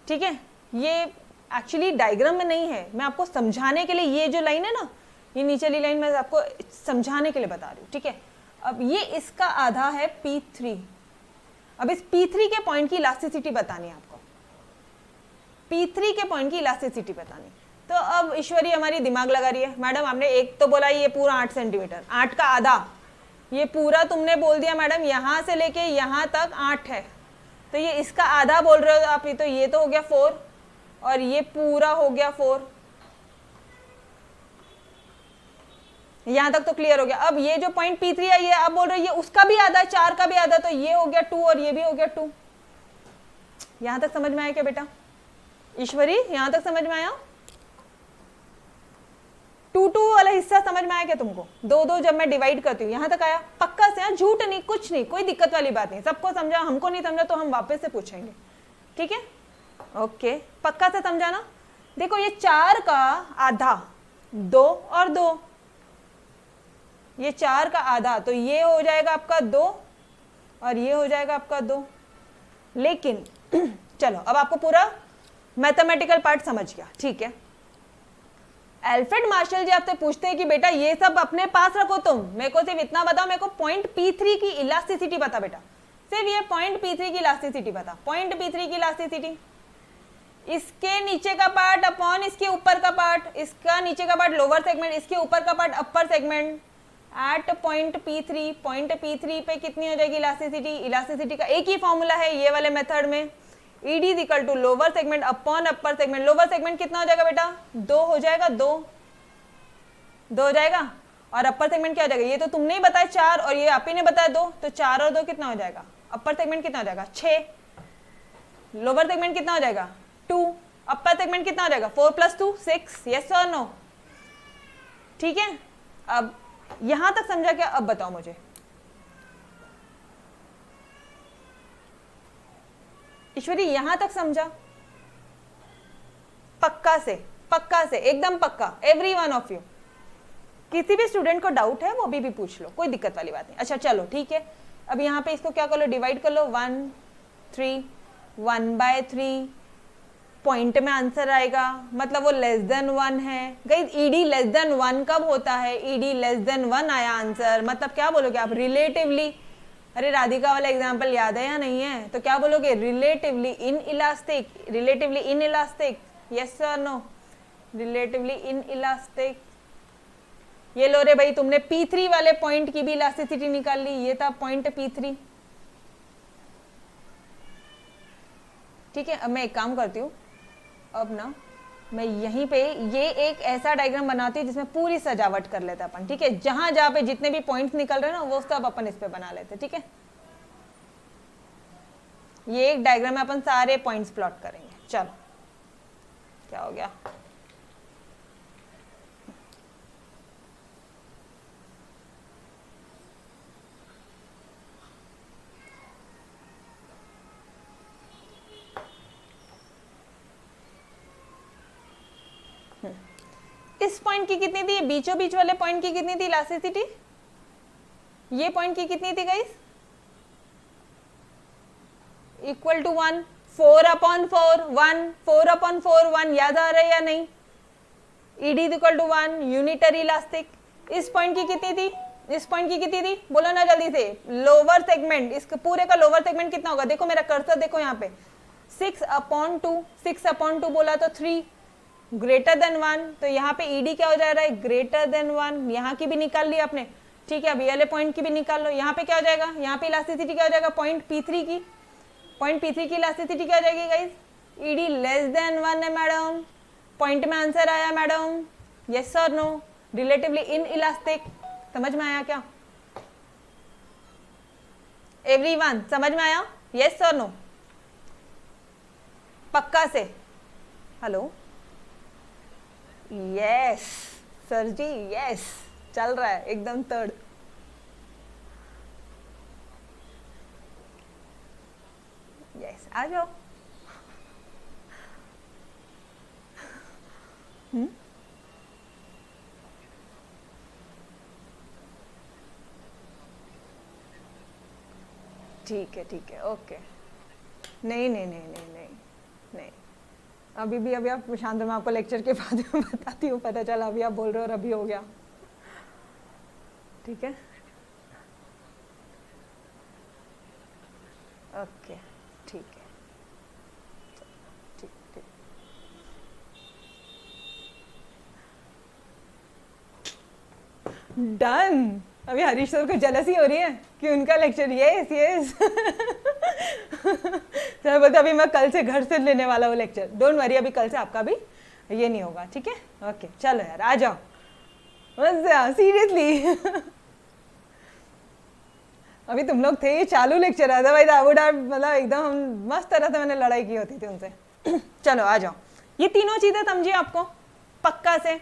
ठीक है, ये एक्चुअली डायग्राम में नहीं है, मैं आपको समझाने के लिए, ये जो लाइन है ना, ये नीचे वाली लाइन मैं आपको समझाने के लिए बता रही हूँ, ठीक है। अब ये इसका आधा है P3, अब इस P3 के पॉइंट की इलास्टिसिटी बतानी है आपको, P3 के पॉइंट की इलास्टिसिटी बतानी। तो अब ईश्वरी हमारी दिमाग लगा रही है, मैडम आपने एक तो बोला ये पूरा 8 सेंटीमीटर, 8 का आधा, ये पूरा तुमने बोल दिया मैडम यहां से लेके यहां तक 8 है, तो ये इसका आधा बोल रहे हो आप, ये तो हो गया 4, और ये पूरा हो गया 4, यहां तक तो क्लियर हो गया। अब ये जो पॉइंट P3 है, ये आप बोल रहे हो ये उसका भी आधा है, 4 का भी आधा, तो ये हो गया 2 और ये भी हो गया 2। यहां तक समझ में आया क्या बेटा, ईश्वरी यहां तक समझ में आया, 2 वाला हिस्सा समझ में आया क्या तुमको, 2 जब मैं डिवाइड करती हूँ, यहां तक आया पक्का से, झूठ नहीं, कुछ नहीं, कोई दिक्कत वाली बात नहीं, सबको समझा, हमको नहीं समझा तो हम वापस से पूछेंगे, ठीक है, ओके पक्का से समझा ना। देखो ये 4 का आधा 2 और 2, ये 4 का आधा, तो ये हो जाएगा आपका 2 और ये हो जाएगा आपका 2, लेकिन चलो अब आपको पूरा मैथमेटिकल पार्ट समझ गया, ठीक है। एल्फ्रेड मार्शल जी आपसे पूछते हैं कि बेटा ये सब अपने पास रखो, तुम मेरे को सिर्फ इतना बताओ, मेरे को पॉइंट P3 की इलास्टिसिटी बता बेटा, सिर्फ ये पॉइंट P3 की इलास्टिसिटी बता, पॉइंट P3 की इलास्टिसिटी, इसके नीचे का पार्ट अपॉन इसके ऊपर का पार्ट, इसका नीचे का पार्ट लोअर सेगमेंट, इसके ऊपर का part upper segment, at point P3 पे कितनी हो जाएगी इलास्टिसिटी, इलास्टिसिटी का एक ही फॉर्मूला है ये वाले मेथड में, ED is equal to lower segment upon upper segment, lower segment कितना हो जाएगा बेटा, 2 हो जाएगा, 2 हो जाएगा, और अपर सेगमेंट क्या हो जाएगा, ये तो तुमने ही बताया 4 और ये आप ही ने बताया 2, तो 4 और 2 कितना हो जाएगा, अपर सेगमेंट कितना हो जाएगा 6, लोअर सेगमेंट कितना हो जाएगा 2, अपर सेगमेंट कितना हो जाएगा 4 + 2 6, यस और नो, ठीक है। अब यहां तक समझा क्या, अब बताओ मुझे, ईश्वरी यहां तक समझा, पक्का से एकदम पक्का, एवरी वन ऑफ यू, किसी भी स्टूडेंट को डाउट है वो भी पूछ लो, कोई दिक्कत वाली बात नहीं। अच्छा चलो ठीक है, अब यहाँ पे इसको क्या कर लो, डिवाइड कर लो, 1 3 1/3, पॉइंट में आंसर आएगा, मतलब वो लेस देन 1 है। गाइस ED लेस देन 1 कब होता है, ED लेस देन 1 आया आंसर, मतलब क्या बोलोगे आप, रिलेटिवली, अरे राधिका वाला एग्जाम्पल याद है या नहीं है, तो क्या बोलोगे, relatively inelastic, yes sir no, relatively inelastic. ये लो रे भाई, तुमने P3 वाले पॉइंट की भी इलास्टिसिटी निकाल ली, ये था पॉइंट P3, ठीक है, अब मैं एक काम करती हूँ, अब ना मैं यहीं पे ये एक ऐसा डायग्राम बनाती हूँ जिसमें पूरी सजावट कर लेते अपन, ठीक है, जहां जहां पे जितने भी पॉइंट्स निकल रहे हैं ना वो सब अपन इस पे बना लेते, ठीक है। ये एक डायग्राम में अपन सारे पॉइंट्स प्लॉट करेंगे। चलो, क्या हो गया, इस पॉइंट की कितनी थी, बीचों बीच वाले पॉइंट की कितनी थी इलास्टिसिटी, ये पॉइंट की कितनी थी गाइस, इक्वल टू 1, 4/4 1, 4/4 1, याद आ रहा है या नहीं, ED equal to 1, unitary elastic. इस पॉइंट की कितनी थी, इस पॉइंट की कितनी थी, बोलो ना जल्दी से, लोअर सेगमेंट, इसके पूरे का लोअर सेगमेंट कितना होगा, देखो मेरा कर्सर देखो यहाँ पे, 6/2, 6/2 बोला तो 3, ग्रेटर देन 1, तो यहाँ पे ED क्या हो जा रहा है, ग्रेटर देन 1, यहाँ की भी निकाल ली आपने, ठीक है। अब ये वाले पॉइंट की भी निकाल लो, यहाँ पे क्या हो जाएगा, यहाँ पे इलास्टिसिटी क्या हो जाएगा, पॉइंट P3 की इलास्टिसिटी क्या हो जाएगी गाइस, ED लेस देन 1 है मैडम, पॉइंट में आंसर आया मैडम, यस और नो, रिलेटिवली इन इलास्टिक, समझ में आया क्या एवरीवन, समझ में आया, यस और नो, पक्का से, हेलो, यस सर जी, यस, चल रहा है एकदम थर्ड। यस, आ जाओ। ठीक है, ठीक है, ओके, नहीं नहीं नहीं नहीं नहीं नहीं, अभी आप शांत, मैं आपको लेक्चर के बाद में बताती हूँ, पता चला अभी आप बोल रहे हो और अभी हो गया, ठीक है, ओके, ठीक है, ठीक ठीक, डन। अभी हरीश सर को जेलसी हो रही है कि उनका लेक्चर, यस यस सर बोलते अभी मैं कल से घर से लेने वाला हूँ लेक्चर, डोंट वरी, अभी कल से आपका भी ये नहीं होगा, ठीक है, ओके, चलो यार आ जाओ, सीरियसली अभी तुम लोग थे, ये चालू lecture, otherwise I would have, मतलब एकदम मस्त तरह से मैंने लड़ाई की होती थी उनसे चलो आ जाओ, ये तीनों चीजें समझिए आपको पक्का से,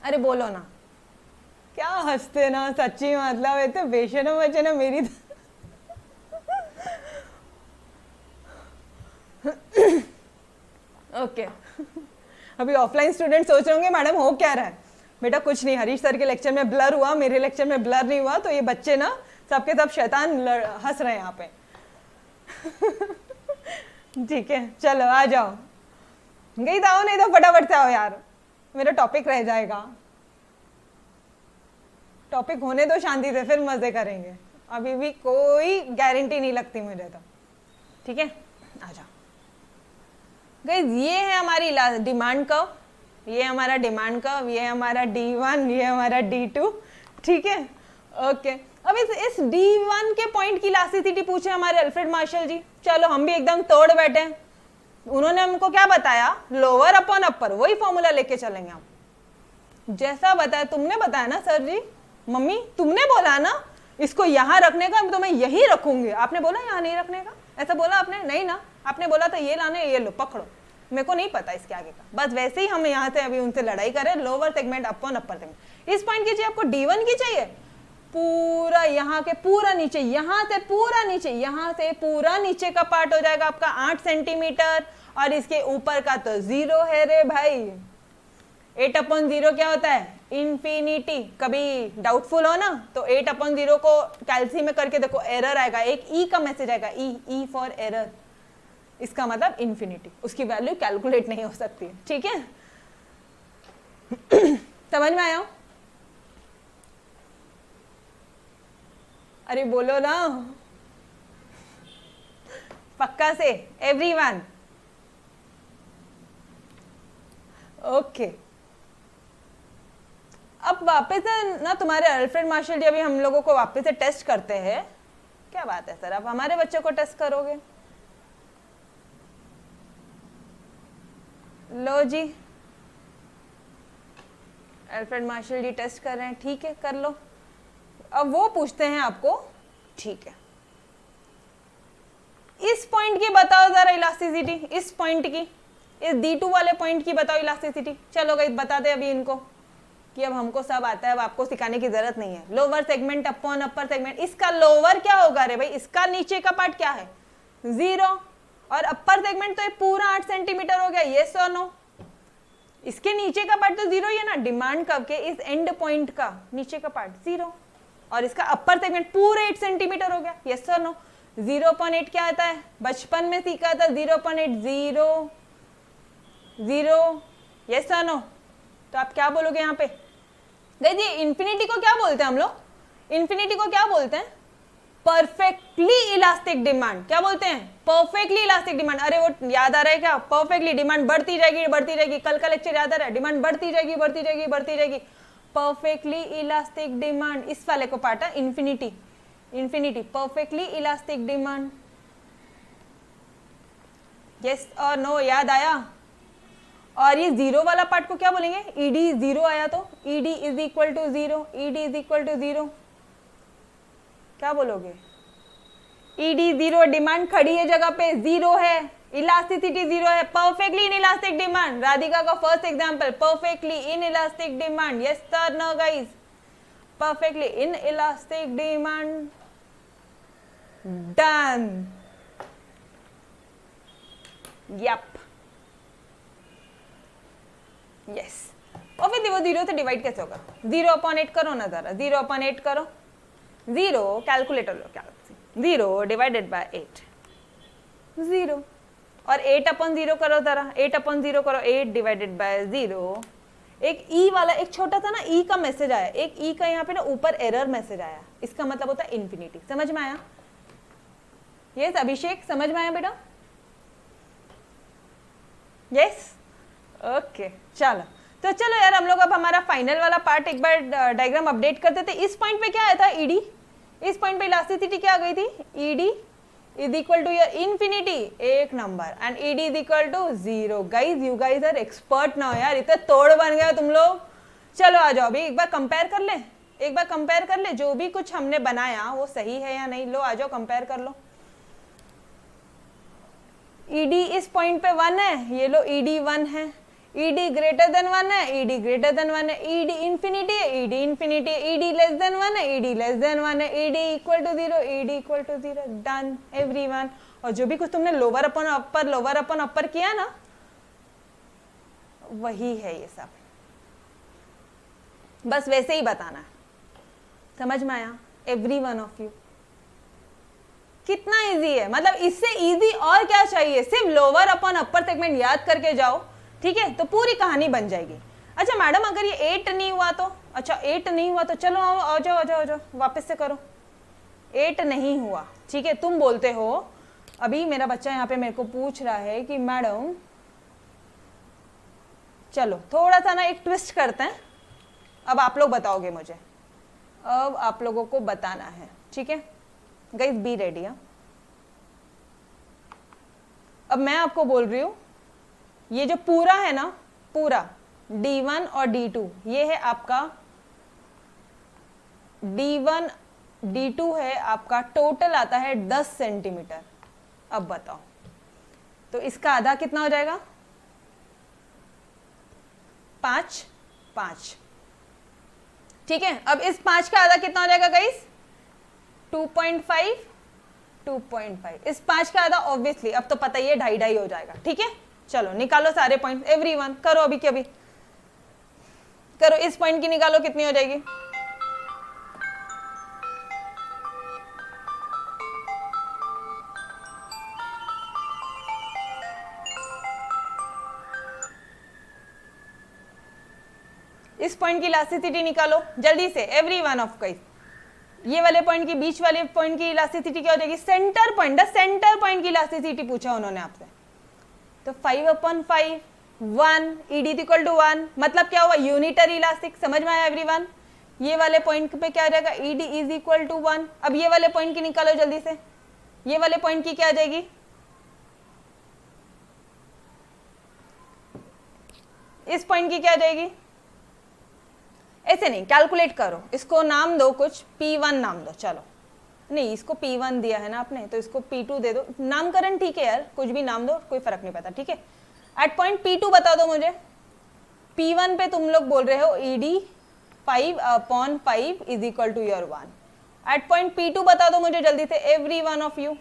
अरे बोलो ना, क्या हंसते ना, सच्ची मतलब है तो बेशरम बच्चे ना मेरी ओके अभी ऑफलाइन स्टूडेंट सोच रहे होंगे मैडम हो क्या रहा है, बेटा कुछ नहीं, हरीश सर के लेक्चर में ब्लर हुआ, मेरे लेक्चर में ब्लर नहीं हुआ, तो ये बच्चे ना सबके सब शैतान हंस रहे हैं यहाँ पे ठीक है, चलो आ जाओ, गई तो आओ, नहीं तो फटाफट से आओ यार, मेरा टॉपिक रह जाएगा, टॉपिक होने दो शांति से, फिर मजे करेंगे, अभी भी कोई गारंटी नहीं लगती मुझे तो, ठीक है, आ जाओ गाइस, ये है हमारी डिमांड कर्व, ये हमारा डिमांड कर्व, ये हमारा D1, ये हमारा D2, ठीक है, ओके। अब इस D1 के पॉइंट की इलास्टिसिटी पूछे हमारे अल्फ्रेड मार्शल जी, चलो हम भी एकदम तोड़ बैठे, उन्होंने हमको क्या बताया, लोअर अपॉन अपर, वही फॉर्मूला लेके चलेंगे हम, जैसा बताया, तुमने बताया ना सर जी, मम्मी तुमने बोला ना इसको यहाँ रखने का, तो मैं यही रखूंगी, आपने बोला यहाँ नहीं रखने का, ऐसा बोला आपने, नहीं ना, आपने बोला था ये लाने, ये लो पकड़ो, मेरे को नहीं पता इसके आगे का, बस वैसे ही हम यहाँ से अभी उनसे लड़ाई करें, lower segment upon upper segment, इस पॉइंट की चाहिए आपको, D1 की चाहिए, पूरा यहाँ के पूरा नीचे, यहाँ से पूरा नीचे, यहाँ से पूरा नीचे का पार्ट हो जाएगा आपका 8 सेंटीमीटर, और इसके ऊपर का तो 0 है रे भाई, 8/0 क्या होता है, इन्फिनिटी, कभी डाउटफुल हो ना तो 8/0 को कैलसी में करके देखो, एरर आएगा, एक ई का मैसेज आएगा, ई फॉर एरर, इसका मतलब इन्फिनिटी, उसकी वैल्यू कैलकुलेट नहीं हो सकती है, ठीक है समझ में आया, अरे बोलो ना पक्का से एवरीवन, ओके। अब वापस से ना तुम्हारे अल्फ्रेड मार्शल जी अभी हम लोगों को वापस से टेस्ट करते हैं, क्या बात है सर, आप हमारे बच्चों को टेस्ट करोगे, लो जी, अल्फ्रेड मार्शल जी टेस्ट कर रहे हैं, ठीक है कर लो। अब वो पूछते हैं आपको, ठीक है इस पॉइंट की बताओ जरा इलास्टिसिटी, इस पॉइंट की, इस D2 वाले पॉइंट की बताओ इलास्टिसिटी। चलो गाइस बता दे अभी इनको कि अब हमको सब आता है, अब आपको सिखाने की जरूरत नहीं है। Lower segment upon upper segment, इसका लोअर क्या होगा रे भाई, इसका नीचे का पार्ट क्या है 0, और अपर सेगमेंट तो ये पूरा 8 सेंटीमीटर हो गया, यस और नो। इसके नीचे का पार्ट तो 0 ही है ना, डिमांड कर्व के इस एंड पॉइंट का नीचे का पार्ट 0, और इसका अपर सेगमेंट पूरे 8 सेंटीमीटर हो गया, यस और नो। 0.8 क्या आता है, बचपन में सीखा था 0.8, 0 0, यस और नो। तो आप क्या बोलोगे यहाँ पे गाइस, ये इंफिनिटी को क्या बोलते हैं हम लोग, इंफिनिटी को क्या बोलते हैं, परफेक्टली इलास्टिक डिमांड। क्या बोलते हैं, परफेक्टली इलास्टिक डिमांड। अरे वो याद आ रहा है क्या, परफेक्टली डिमांड बढ़ती जाएगी बढ़ती जाएगी, कल का लेक्चर याद आ रहा है, डिमांड बढ़ती जाएगी बढ़ती जाएगी बढ़ती जाएगी, परफेक्टली इलास्टिक डिमांड। इस वाले को पार्ट है infinity, infinity perfectly elastic demand, yes और नो, याद आया। और ये 0 वाला पार्ट को क्या बोलेंगे, ईडी 0 आया तो ED is equal to 0, ED is equal to 0, क्या बोलोगे, ईडी 0, डिमांड खड़ी है जगह पे 0 है, इलास्टिसिटी 0 है, perfectly inelastic demand. Radhika का first example, perfectly inelastic demand, yes sir no guys, perfectly inelastic demand, done, yup, yes. और फिर वो 0 से डिवाइड कैसे होगा, 0/8 करो ना जरा, 0/8 करो, 0 कैलकुलेटर लो, क्या 0 डिवाइडेड बाय 8, 0, और 8/0 करो जरा, 8/0 करो, 8 डिवाइडेड बाय 0। एक ई वाला, एक छोटा सा ना ई का मैसेज आया, एक ई का यहाँ पे ना ऊपर एरर मैसेज आया, इसका मतलब होता है इंफिनिटी। समझ में आया, यस अभिषेक समझ में आया बेटा, यस ओके चलो। तो चलो यार हम लोग अब हमारा फाइनल वाला पार्ट एक बार डायग्राम अपडेट करते थे। इस पॉइंट पे क्या आया था, ईडी, इस पॉइंट पे इलास्टिसिटी क्या आ गई थी, ED is equal to your infinity, एक number, and ED is equal to 0। Guys you guys are expert ना यार, इतना तोड़ बन गया तुम लोग। चलो आ जाओ अभी एक बार कंपेयर कर ले, एक बार कंपेयर कर ले, जो भी कुछ हमने बनाया वो सही है या नहीं, लो आ जाओ कंपेयर कर लो। ईडी इस पॉइंट पे 1 है, ये लो ईडी 1 है, ईडी ग्रेटर देन 1 है, ईडी ग्रेटर देन 1 है, ईडी इंफिनिटी है, ईडी इंफिनिटी है, ईडी लेस देन 1 है, ईडी लेस देन 1 है, ED equal to 0, ED equal to 0, everyone एवरीवन। और जो भी कुछ तुमने लोअर अपन अपर किया ना, वही है ये सब, बस वैसे ही बताना है। समझ में आया एवरी वन ऑफ यू, कितना इजी है, मतलब इससे इजी और क्या चाहिए, सिर्फ लोअर अपन अपर सेगमेंट याद करके जाओ, ठीक है, तो पूरी कहानी बन जाएगी। अच्छा मैडम अगर ये 8 नहीं हुआ तो, अच्छा 8 नहीं हुआ तो चलो आओ जाओ, आ जाओ वापस से करो, 8 नहीं हुआ, ठीक है, तुम बोलते हो, अभी मेरा बच्चा यहाँ पे मेरे को पूछ रहा है कि मैडम चलो थोड़ा सा ना एक ट्विस्ट करते हैं, अब आप लोग बताओगे मुझे, अब आप लोगों को बताना है, ठीक है गाइस बी रेडी। अब मैं आपको बोल रही हूं, ये जो पूरा है ना, पूरा D1 और D2, ये है आपका D1 D2 है आपका, टोटल आता है 10 सेंटीमीटर। अब बताओ तो इसका आधा कितना हो जाएगा, 5 5, ठीक है। अब इस 5 का आधा कितना हो जाएगा गाइस, 2.5 2.5, इस 5 का आधा ऑब्वियसली अब तो पता ही है 2.5 हो जाएगा, ठीक है। चलो निकालो सारे पॉइंट, एवरीवन करो अभी के अभी करो, इस पॉइंट की निकालो कितनी हो जाएगी, इस पॉइंट की इलास्टिसिटी निकालो जल्दी से एवरी वन ऑफ गाइस। ये वाले पॉइंट की, बीच वाले पॉइंट की इलास्टिसिटी क्या हो जाएगी, centre point, the centre point की इलास्टिसिटी पूछा उन्होंने आपसे, तो 5/5 1, ईडी इक्वल टू 1, मतलब क्या हुआ, यूनिटरी इलास्टिक। समझ में आया एवरीवन, ये वाले पॉइंट पे क्या आ जाएगा, ईडी इज इक्वल टू 1। अब ये वाले पॉइंट की निकालो जल्दी से, ये वाले पॉइंट की क्या आ जाएगी, इस पॉइंट की क्या आ जाएगी, ऐसे नहीं कैलकुलेट करो, इसको नाम दो कुछ, P1 नाम दो, चलो नहीं इसको P1 दिया है ना आपने तो इसको P2 दे दो, नामकरण ठीक है यार, कुछ भी नाम दो कोई फर्क नहीं पड़ता, ठीक है। एट पॉइंट P2 बता दो मुझे, P1 पे तुम लोग बोल रहे हो ED 5/5 is equal to your 1। At point P2 बता दो मुझे जल्दी से every one of you.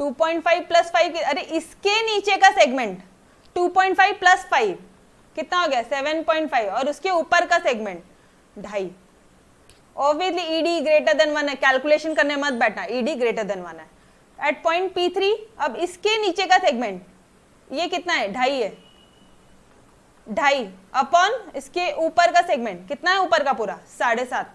2.5 plus 5, अरे इसके नीचे का सेगमेंट 2.5 प्लस 5 कितना हो गया 7.5 और उसके ऊपर का segment 2.5। Obviously ED greater than 1 है, कैलकुलेशन करने मत बैठना, ईडी ग्रेटर देन 1 है। एट पॉइंट P3 अब इसके नीचे का सेगमेंट ये कितना है 2.5 है, 2.5 अपॉन इसके ऊपर का सेगमेंट कितना है ऊपर का पूरा 7.5।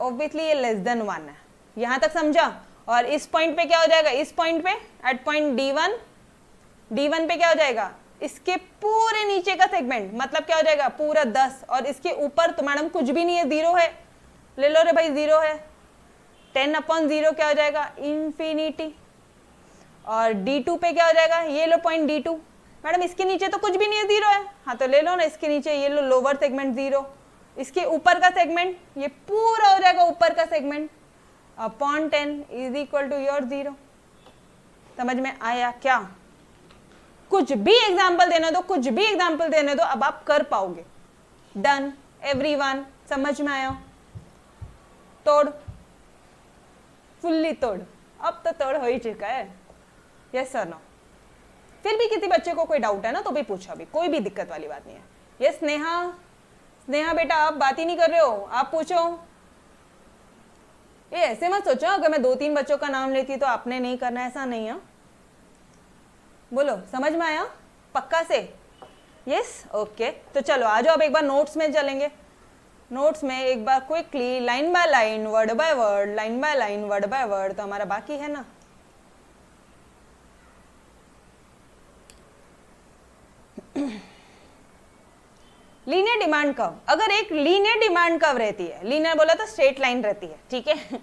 ऑब्वियसली ये लेस देन 1 है, यहां तक समझा। और इस पॉइंट पे क्या हो जाएगा, इस पॉइंट पे एट पॉइंट D1 पे क्या हो जाएगा, इसके पूरे नीचे का सेगमेंट मतलब क्या हो जाएगा पूरा 10 और इसके ऊपर तो मैडम कुछ भी नहीं है, 0 है, ले लो रे भाई 0 है। 10/0 क्या हो जाएगा इंफिनिटी। और D2 पे क्या हो जाएगा, ये लो पॉइंट D2, मैडम इसके नीचे तो कुछ भी नहीं है 0 है, हाँ तो ले लो ना इसके नीचे ये लो लोअर सेगमेंट 0, इसके ऊपर का सेगमेंट ये पूरा हो जाएगा ऊपर का segment upon 10 is equal to your 0। समझ में आया क्या, कुछ भी एग्जाम्पल देने दो, कुछ भी एग्जाम्पल देने दो, अब आप कर पाओगे। डन एवरीवन, समझ में आया, तोड़ फुल्ली तोड़, अब तो तोड़ हो ही चुका है, यस सर नो। फिर भी किसी बच्चे को कोई डाउट है ना तो भी पूछो, अभी कोई भी दिक्कत वाली बात नहीं है। यस स्नेहा बेटा आप बात ही नहीं कर रहे हो, आप पूछो। ये ऐसे मत सोचो अगर मैं 2-3 बच्चों का नाम लेती तो आपने नहीं करना, ऐसा नहीं है। बोलो समझ में आया पक्का से, यस ओके। तो चलो आ जाओ अब एक बार नोट्स में चलेंगे। नोट्स में एक बार quickly line by line word by word, line by line word by word तो हमारा बाकी है ना। लीनियर डिमांड कर्व, अगर एक लीनियर डिमांड कर्व रहती है, लीनियर बोला तो स्ट्रेट लाइन रहती है, ठीक है,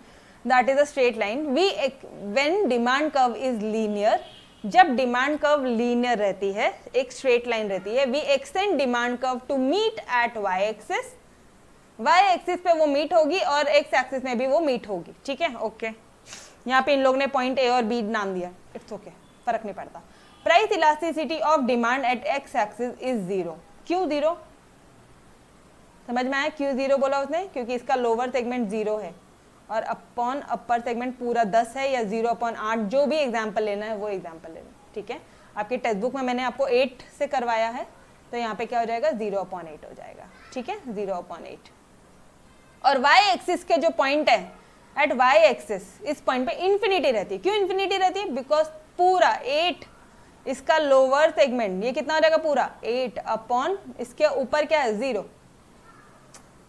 that is a straight line. When demand curve is linear, जब डिमांड कर्व लीनियर रहती है, एक स्ट्रेट लाइन रहती है, we extend demand curve to meet at Y axis, Y axis पे वो मीट होगी और एक्स एक्सिस में भी वो मीट होगी, ठीक है ओके। यहाँ पे इन लोग ने पॉइंट ए और बी नाम दिया, इट्स ओके फर्क नहीं पड़ता। Price elasticity of demand eight x axis is 0। क्यों 0 समझ में आया, क्यों 0 बोला उसने, क्योंकि इसका लोअर सेगमेंट 0 है और अपॉन अपर सेगमेंट पूरा 10 है, या 0/8 जो भी एग्जाम्पल लेना है वो एग्जाम्पल लेना, ठीक है। आपकी टेक्स्ट बुक में मैंने आपको 8 से करवाया है तो यहाँ पे क्या हो जाएगा 0/8 हो जाएगा, ठीक है 0/8। और वाई एक्सिस के जो पॉइंट है एट वाई एक्सिस, इस पॉइंट पे इंफिनिटी रहती है। क्यों इंफिनिटी रहती है, बिकॉज पूरा 8 इसका लोअर सेगमेंट ये कितना हो जाएगा पूरा 8 अपॉन इसके ऊपर क्या है 0,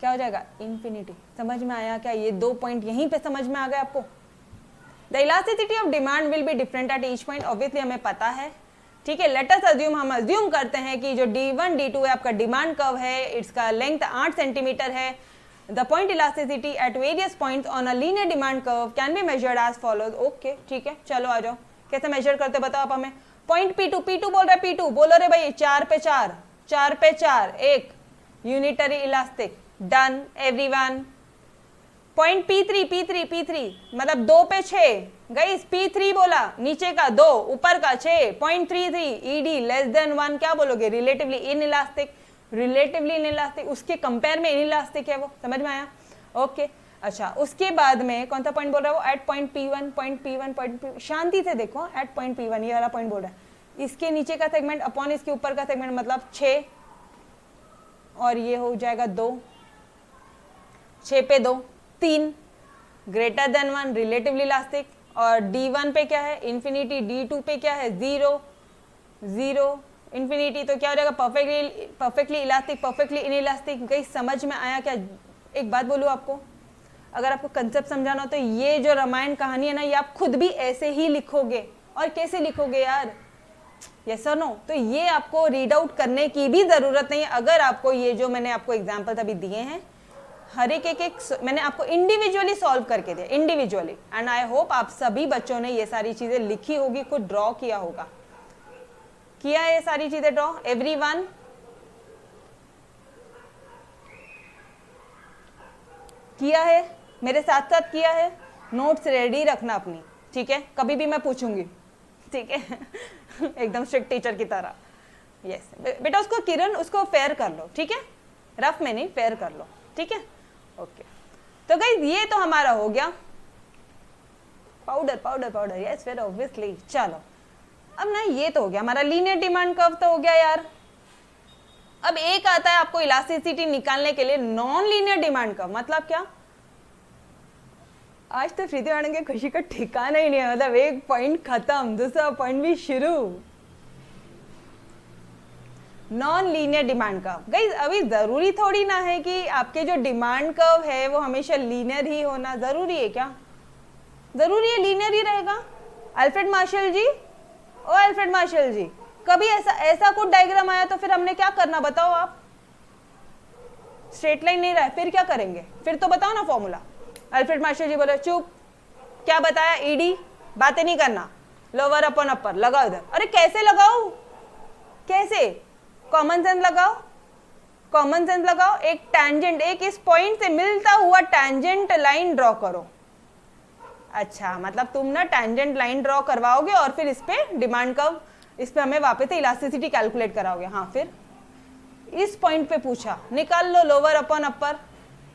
क्या हो जाएगा इंफिनिटी। समझ में आया क्या, ये 2 पॉइंट यहीं पे समझ में आ गए आपको। The elasticity of demand will be different at each point, obviously हमें पता है, ठीक है। लेट अस अज्यूम, हम अज्यूम करते हैं कि जो D1 D2 है आपका डिमांड कर्व है, इसका लेंथ 8 सेंटीमीटर है। The point elasticity at various points on a linear demand curve can be measured as follows. Okay ठीक है, चलो आ जाओ, कैसे मेजर करते बताओ आप हमें। पॉइंट P2 बोल रहा है, P2 बोलो रे भाई 4 पे 4 एक unitary elastic, done everyone. Point P3 मतलब 2 पे 6, गाइस P3 बोला नीचे का 2 ऊपर का 6, पॉइंट 33 ED लेस देन 1 क्या बोलोगे रिलेटिवली इनइलास्टिक, रिलेटिवली इनइलास्टिक, उसके कंपेयर में इनइलास्टिक है वो, समझ में आया ओके। अच्छा उसके बाद में कौन सा पॉइंट बोल रहा है वो, एट पॉइंट P1 शांति से देखो, एट पॉइंट P1 ये वाला पॉइंट बोल रहा है, इसके नीचे का सेगमेंट अपॉन इसके ऊपर का सेगमेंट मतलब 6 और ये हो जाएगा 2, 6 पे 2 3 ग्रेटर देन 1 रिलेटिवली इलास्टिक। और D1 पे क्या है इंफिनिटी, D2 पे क्या है 0 इंफिनिटी, तो क्या हो जाएगा परफेक्टली इलास्टिक, परफेक्टली इनइलास्टिक। गई समझ में आया क्या। एक बात बोलूँ आपको, अगर आपको कंसेप्ट समझाना हो तो ये जो रामायण कहानी है ना, ये आप खुद भी ऐसे ही लिखोगे। और कैसे लिखोगे यार, यस और नो, तो ये आपको रीड आउट करने की भी जरूरत नहीं है। अगर आपको ये जो मैंने आपको एग्जाम्पल अभी दिए हैं, हर एक मैंने आपको इंडिविजुअली सॉल्व करके दिया, इंडिविजुअली, एंड आई होप आप सभी बच्चों ने ये सारी चीजें लिखी होगी, खुद ड्रॉ किया होगा। किया है ये सारी चीजें ड्रॉ एवरीवन? किया है, मेरे साथ साथ किया है? नोट्स रेडी रखना अपनी, ठीक है, कभी भी मैं पूछूंगी, ठीक है एकदम स्ट्रिक्ट टीचर की तरह। यस बेटा, उसको किरण उसको फेयर कर लो, ठीक है, रफ में नहीं, फेयर कर लो, ठीक है, ओके। तो गाइस ये तो हमारा हो गया पाउडर पाउडर पाउडर, यस फिर ऑब्वियसली। चलो अब ना ये तो हो गया हमारा लीनियर डिमांड कर्व, तो हो गया यार। अब एक आता है आपको इलास्टिसिटी निकालने के लिए नॉन लीनियर डिमांड कर्व। मतलब क्या? आज तो प्रीति मैडम की खुशी का ठिकाना ही नहीं है, मतलब एक पॉइंट खत्म, दूसरा पॉइंट भी शुरू। Non linear demand curve guys, अभी जरूरी थोड़ी ना है कि आपके जो डिमांड कर्व है वो हमेशा लीनियर ही होना जरूरी है क्या? जरूरी है लीनियर ही रहेगा? अल्फ्रेड मार्शल जी, ओ अल्फ्रेड मार्शल जी, कभी ऐसा कोई डायग्राम आया तो फिर हमने क्या करना बताओ आप? स्ट्रेट लाइन नहीं रहा है, फिर क्या करेंगे? फिर तो बताओ ना फॉर्मूला। अल्फ्रेड मार्शल जी बोले चुप, क्या बताया? ईडी, बातें नहीं करना, लोअर अपॉन अपर लगाओ इधर। अरे कैसे लगाओ? कैसे? कॉमन सेंस लगाओ, कॉमन सेंस लगाओ। एक टैंजेंट, एक इस पॉइंट से मिलता हुआ टैंजेंट लाइन ड्रॉ करो। अच्छा, मतलब तुम ना टैंजेंट लाइन ड्रॉ करवाओगे और फिर इस पे डिमांड कर्व, इस पे हमें वापस से इलास्टिसिटी कैलकुलेट कराओगे। हाँ, फिर इस पॉइंट पे पूछा निकाल लो लोअर अपॉन अपर,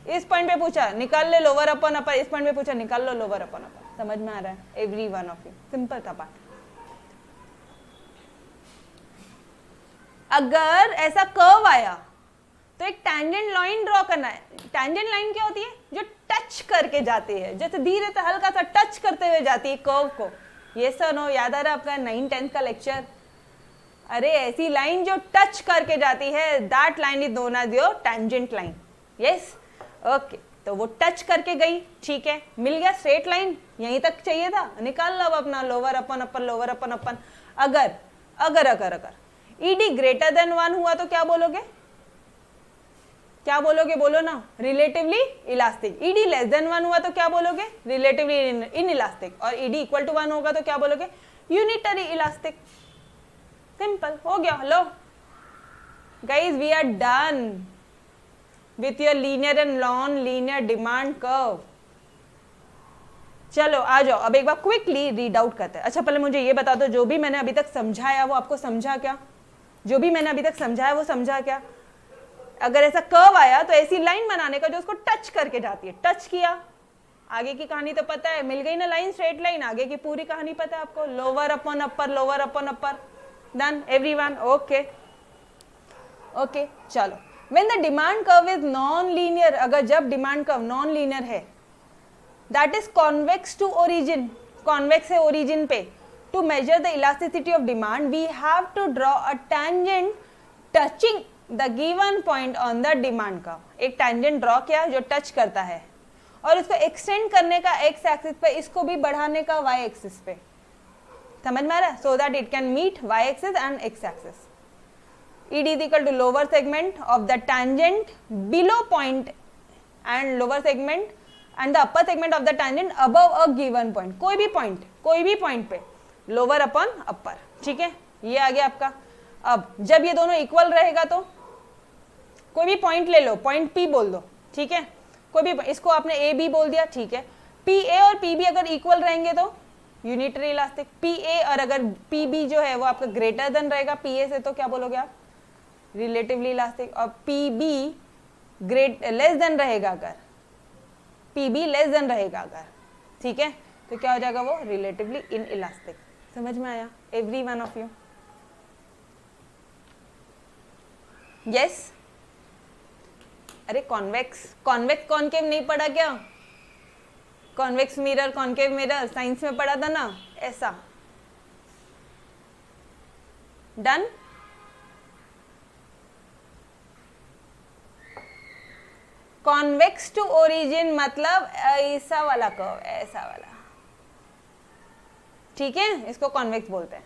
इस पॉइंट पे पूछा निकाल लो लोअर अपॉन अपर, इस पॉइंट पे पूछा निकाल लो लोअर अपॉन अपर। समझ में आ रहा है every one of you? Simple था पार्ट। अगर ऐसा कर्व आया तो एक टैंजेंट लाइन ड्रॉ करना है। टैंजेंट लाइन क्या होती है? जो टच करके जाती है, जैसे धीरे से हल्का सा टच करते हुए जाती है कर्व को। ये सर नो, याद आ रहा है आपका 9-10 का लेक्चर? अरे ऐसी लाइन जो टच करके जाती है, that line is known as your tangent line. Yes, okay. तो वो टच करके गई, ठीक है, मिल गया स्ट्रेट लाइन, यहीं तक चाहिए था, निकाल लो अब अपना लोअर अपन अपर, लोअर अपन अपन। अगर अगर अगर अगर ईडी ग्रेटर देन 1 हुआ तो क्या बोलोगे? क्या बोलोगे? बोलो ना, relatively elastic. ED less than 1 हुआ तो क्या बोलोगे? Relatively in elastic. और ईडी इक्वल टू 1 होगा तो क्या बोलोगे? Unitary elastic. सिंपल हो गया। लो guys, we are done with your linear and non linear demand curve. चलो आ जाओ, अब एक बार क्विकली रीड आउट करते हैं। अच्छा पहले मुझे ये बता दो, जो भी मैंने अभी तक समझाया वो आपको समझा क्या? जो भी मैंने अभी तक समझाया वो समझा क्या? अगर ऐसा कर्व आया तो ऐसी लाइन बनाने का जो उसको टच करके जाती है। टच किया, आगे की कहानी तो पता है, मिल गई ना लाइन, स्ट्रेट लाइन, आगे की पूरी कहानी पता है आपको। Lower upon upper, lower upon upper, done everyone? Okay okay. चलो, when the demand curve is non linear, अगर जब डिमांड कर्व नॉन लीनियर है, that is convex to origin, convex है ओरिजिन पे। To measure the elasticity of demand we have to draw a tangent touching the given point on the demand curve. एक tangent draw किया जो touch करता है, और इसको एक्सटेंड करने का एक्स एक्सिस पे, इसको भी बढ़ाने का वाई एक्सिस पे। समझ में आ रहा है? So that it can meet Y axis and X axis. ED is equal to lower segment of the tangent below point and lower segment and the upper segment of the tangent above a given point। कोई भी point पे lower upon अपर, ठीक है, ये आ गया आपका। अब जब ये दोनों इक्वल रहेगा तो कोई भी पॉइंट ले लो, पॉइंट P बोल दो, ठीक है, कोई भी, इसको आपने A B बोल दिया, ठीक है। PA और PB अगर इक्वल रहेंगे तो यूनिटरी इलास्टिक। PA और अगर PB जो है वो आपका ग्रेटर देन रहेगा PA से, तो क्या बोलोगे आप? Relatively elastic. और PB ग्रेट लेस देन रहेगा अगर, PB लेस देन रहेगा अगर, ठीक है, तो क्या हो जाएगा वो? Relatively in elastic. समझ में आया every one of you? Yes. अरे कॉन्वेक्स, कॉन्वेक्स कॉनकेव नहीं पढ़ा क्या? Convex mirror, concave mirror science में पढ़ा था ना, ऐसा। डन। कॉन्वेक्स टू ओरिजिन मतलब ऐसा वाला कर्व, ऐसा वाला, ठीक है, इसको कॉन्वेक्स बोलते हैं,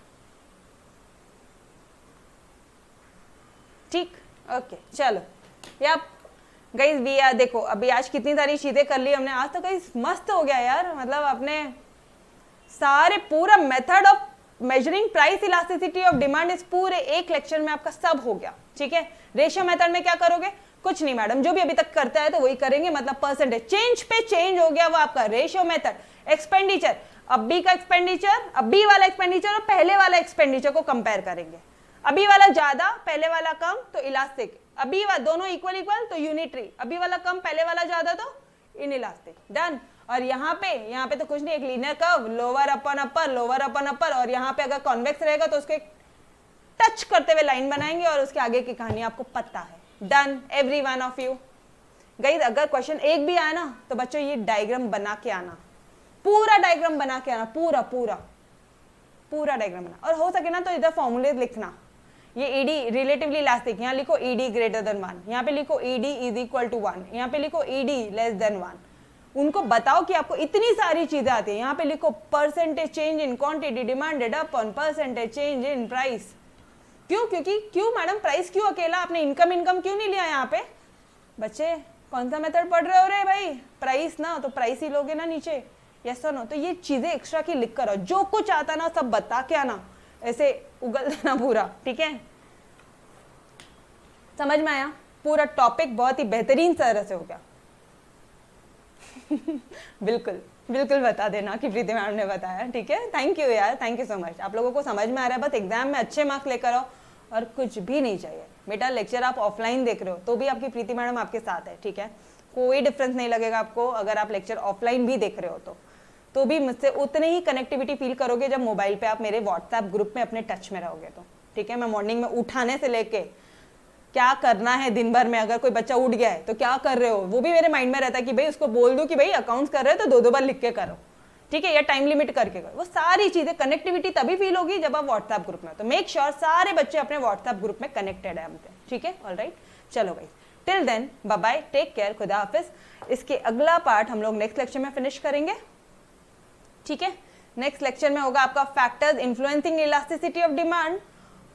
ठीक, ओके। चलो या गाइस, वी आर, देखो अभी आज कितनी सारी चीजें कर ली हमने आज तो। गाइस मस्त हो गया यार, मतलब अपने सारे पूरा method of measuring price elasticity of demand इस पूरे एक लेक्चर में आपका सब हो गया, ठीक है। रेशियो मेथड में क्या करोगे, कुछ नहीं मैडम, जो भी अभी तक करता है तो वही करेंगे, मतलब परसेंटेज चेंज पे चेंज हो गया वो आपका रेशियो मेथड। एक्सपेंडिचर, अभी का एक्सपेंडिचर, अभी वाला एक्सपेंडिचर और पहले वाला एक्सपेंडिचर को कंपेयर करेंगे। अभी वाला ज्यादा पहले वाला कम तो इलास्टिक, अभी वाला दोनों इक्वल इक्वल तो यूनिटरी, अभी वाला कम पहले वाला ज्यादा तो इन इलास्टिक। डन। और यहाँ पे तो कुछ नहीं, एक लीनियर कर्व, लोअर अपन अपर, लोअर अपन अपर, और यहाँ पे अगर कॉन्वेक्स रहेगा तो उसको एक टच करते हुए लाइन बनाएंगे और उसके आगे की कहानी आपको पता है। Done every one of you. Guys अगर क्वेश्चन एक भी आया ना तो बच्चों ये डायग्राम बना के आना, पूरा डायग्राम बना के आना, पूरा पूरा पूरा डायग्राम बना, और हो सके ना तो इधर फॉर्मूले लिखना। ये ईडी रिलेटिवली इलास्टिक, यहाँ लिखो ईडी ग्रेटर देन 1, यहाँ पे लिखो ईडी इज इक्वल टू 1, यहाँ पे लिखो ईडी लेस देन 1। उनको बताओ कि आपको इतनी सारी चीजें आती है। यहाँ पे लिखो percentage change in quantity demanded upon percentage change in price. क्यों? क्योंकि क्यों मैडम प्राइस क्यों अकेला, आपने इनकम क्यों नहीं लिया यहाँ पे? बच्चे कौन सा मेथड पढ़ रहे हो रे भाई? प्राइस ना, तो प्राइस ही लोगे ना नीचे, यस और नो। तो ये चीजें एक्स्ट्रा की लिख कर, जो कुछ आता ना सब बता के आना, ऐसे उगल देना पूरा, ठीक है। समझ में आया? पूरा टॉपिक बहुत ही बेहतरीन तरह से हो गया। बिल्कुल बिल्कुल बता देना कि प्रीति मैम ने बताया, ठीक है। थैंक यू यार, थैंक यू सो मच। आप लोगों को समझ में आ रहा है, बस एग्जाम में अच्छे मार्क्स लेकर आओ और कुछ भी नहीं चाहिए। बेटा लेक्चर आप ऑफलाइन देख रहे हो तो भी आपकी प्रीति मैडम आपके साथ है, ठीक है। कोई डिफरेंस नहीं लगेगा आपको अगर आप लेक्चर ऑफलाइन भी देख रहे हो तो भी मुझसे उतनी ही कनेक्टिविटी फील करोगे जब मोबाइल पे आप मेरे व्हाट्सएप ग्रुप में अपने टच में रहोगे तो, ठीक है। मैं मॉर्निंग में उठाने से लेके क्या करना है दिन भर में, अगर कोई बच्चा उठ गया है तो क्या कर रहे हो, वो भी मेरे माइंड में रहता है कि भाई उसको बोल दूं कि भाई अकाउंट्स कर रहे हो तो 2-2 बार लिख के करो, ठीक है, या टाइम लिमिट करके करो। वो सारी चीजें कनेक्टिविटी तभी फील होगी जब आप व्हाट्सएप ग्रुप में हो। तो मेक श्योर सारे बच्चे अपने व्हाट्सएप ग्रुप में कनेक्टेड है हमसे, ठीक है। ऑलराइट, चलो भाई, till then bye bye, take care, खुदा हाफिज। इसके अगला पार्ट हम लोग नेक्स्ट लेक्चर में फिनिश करेंगे, ठीक है। नेक्स्ट लेक्चर में होगा आपका factors influencing elasticity of demand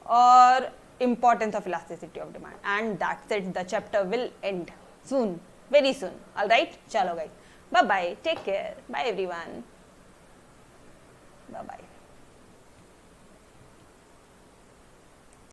और importance of elasticity of demand, and that's it. The chapter will end soon, very soon. All right, chalo guys, bye bye, take care, bye everyone, bye bye.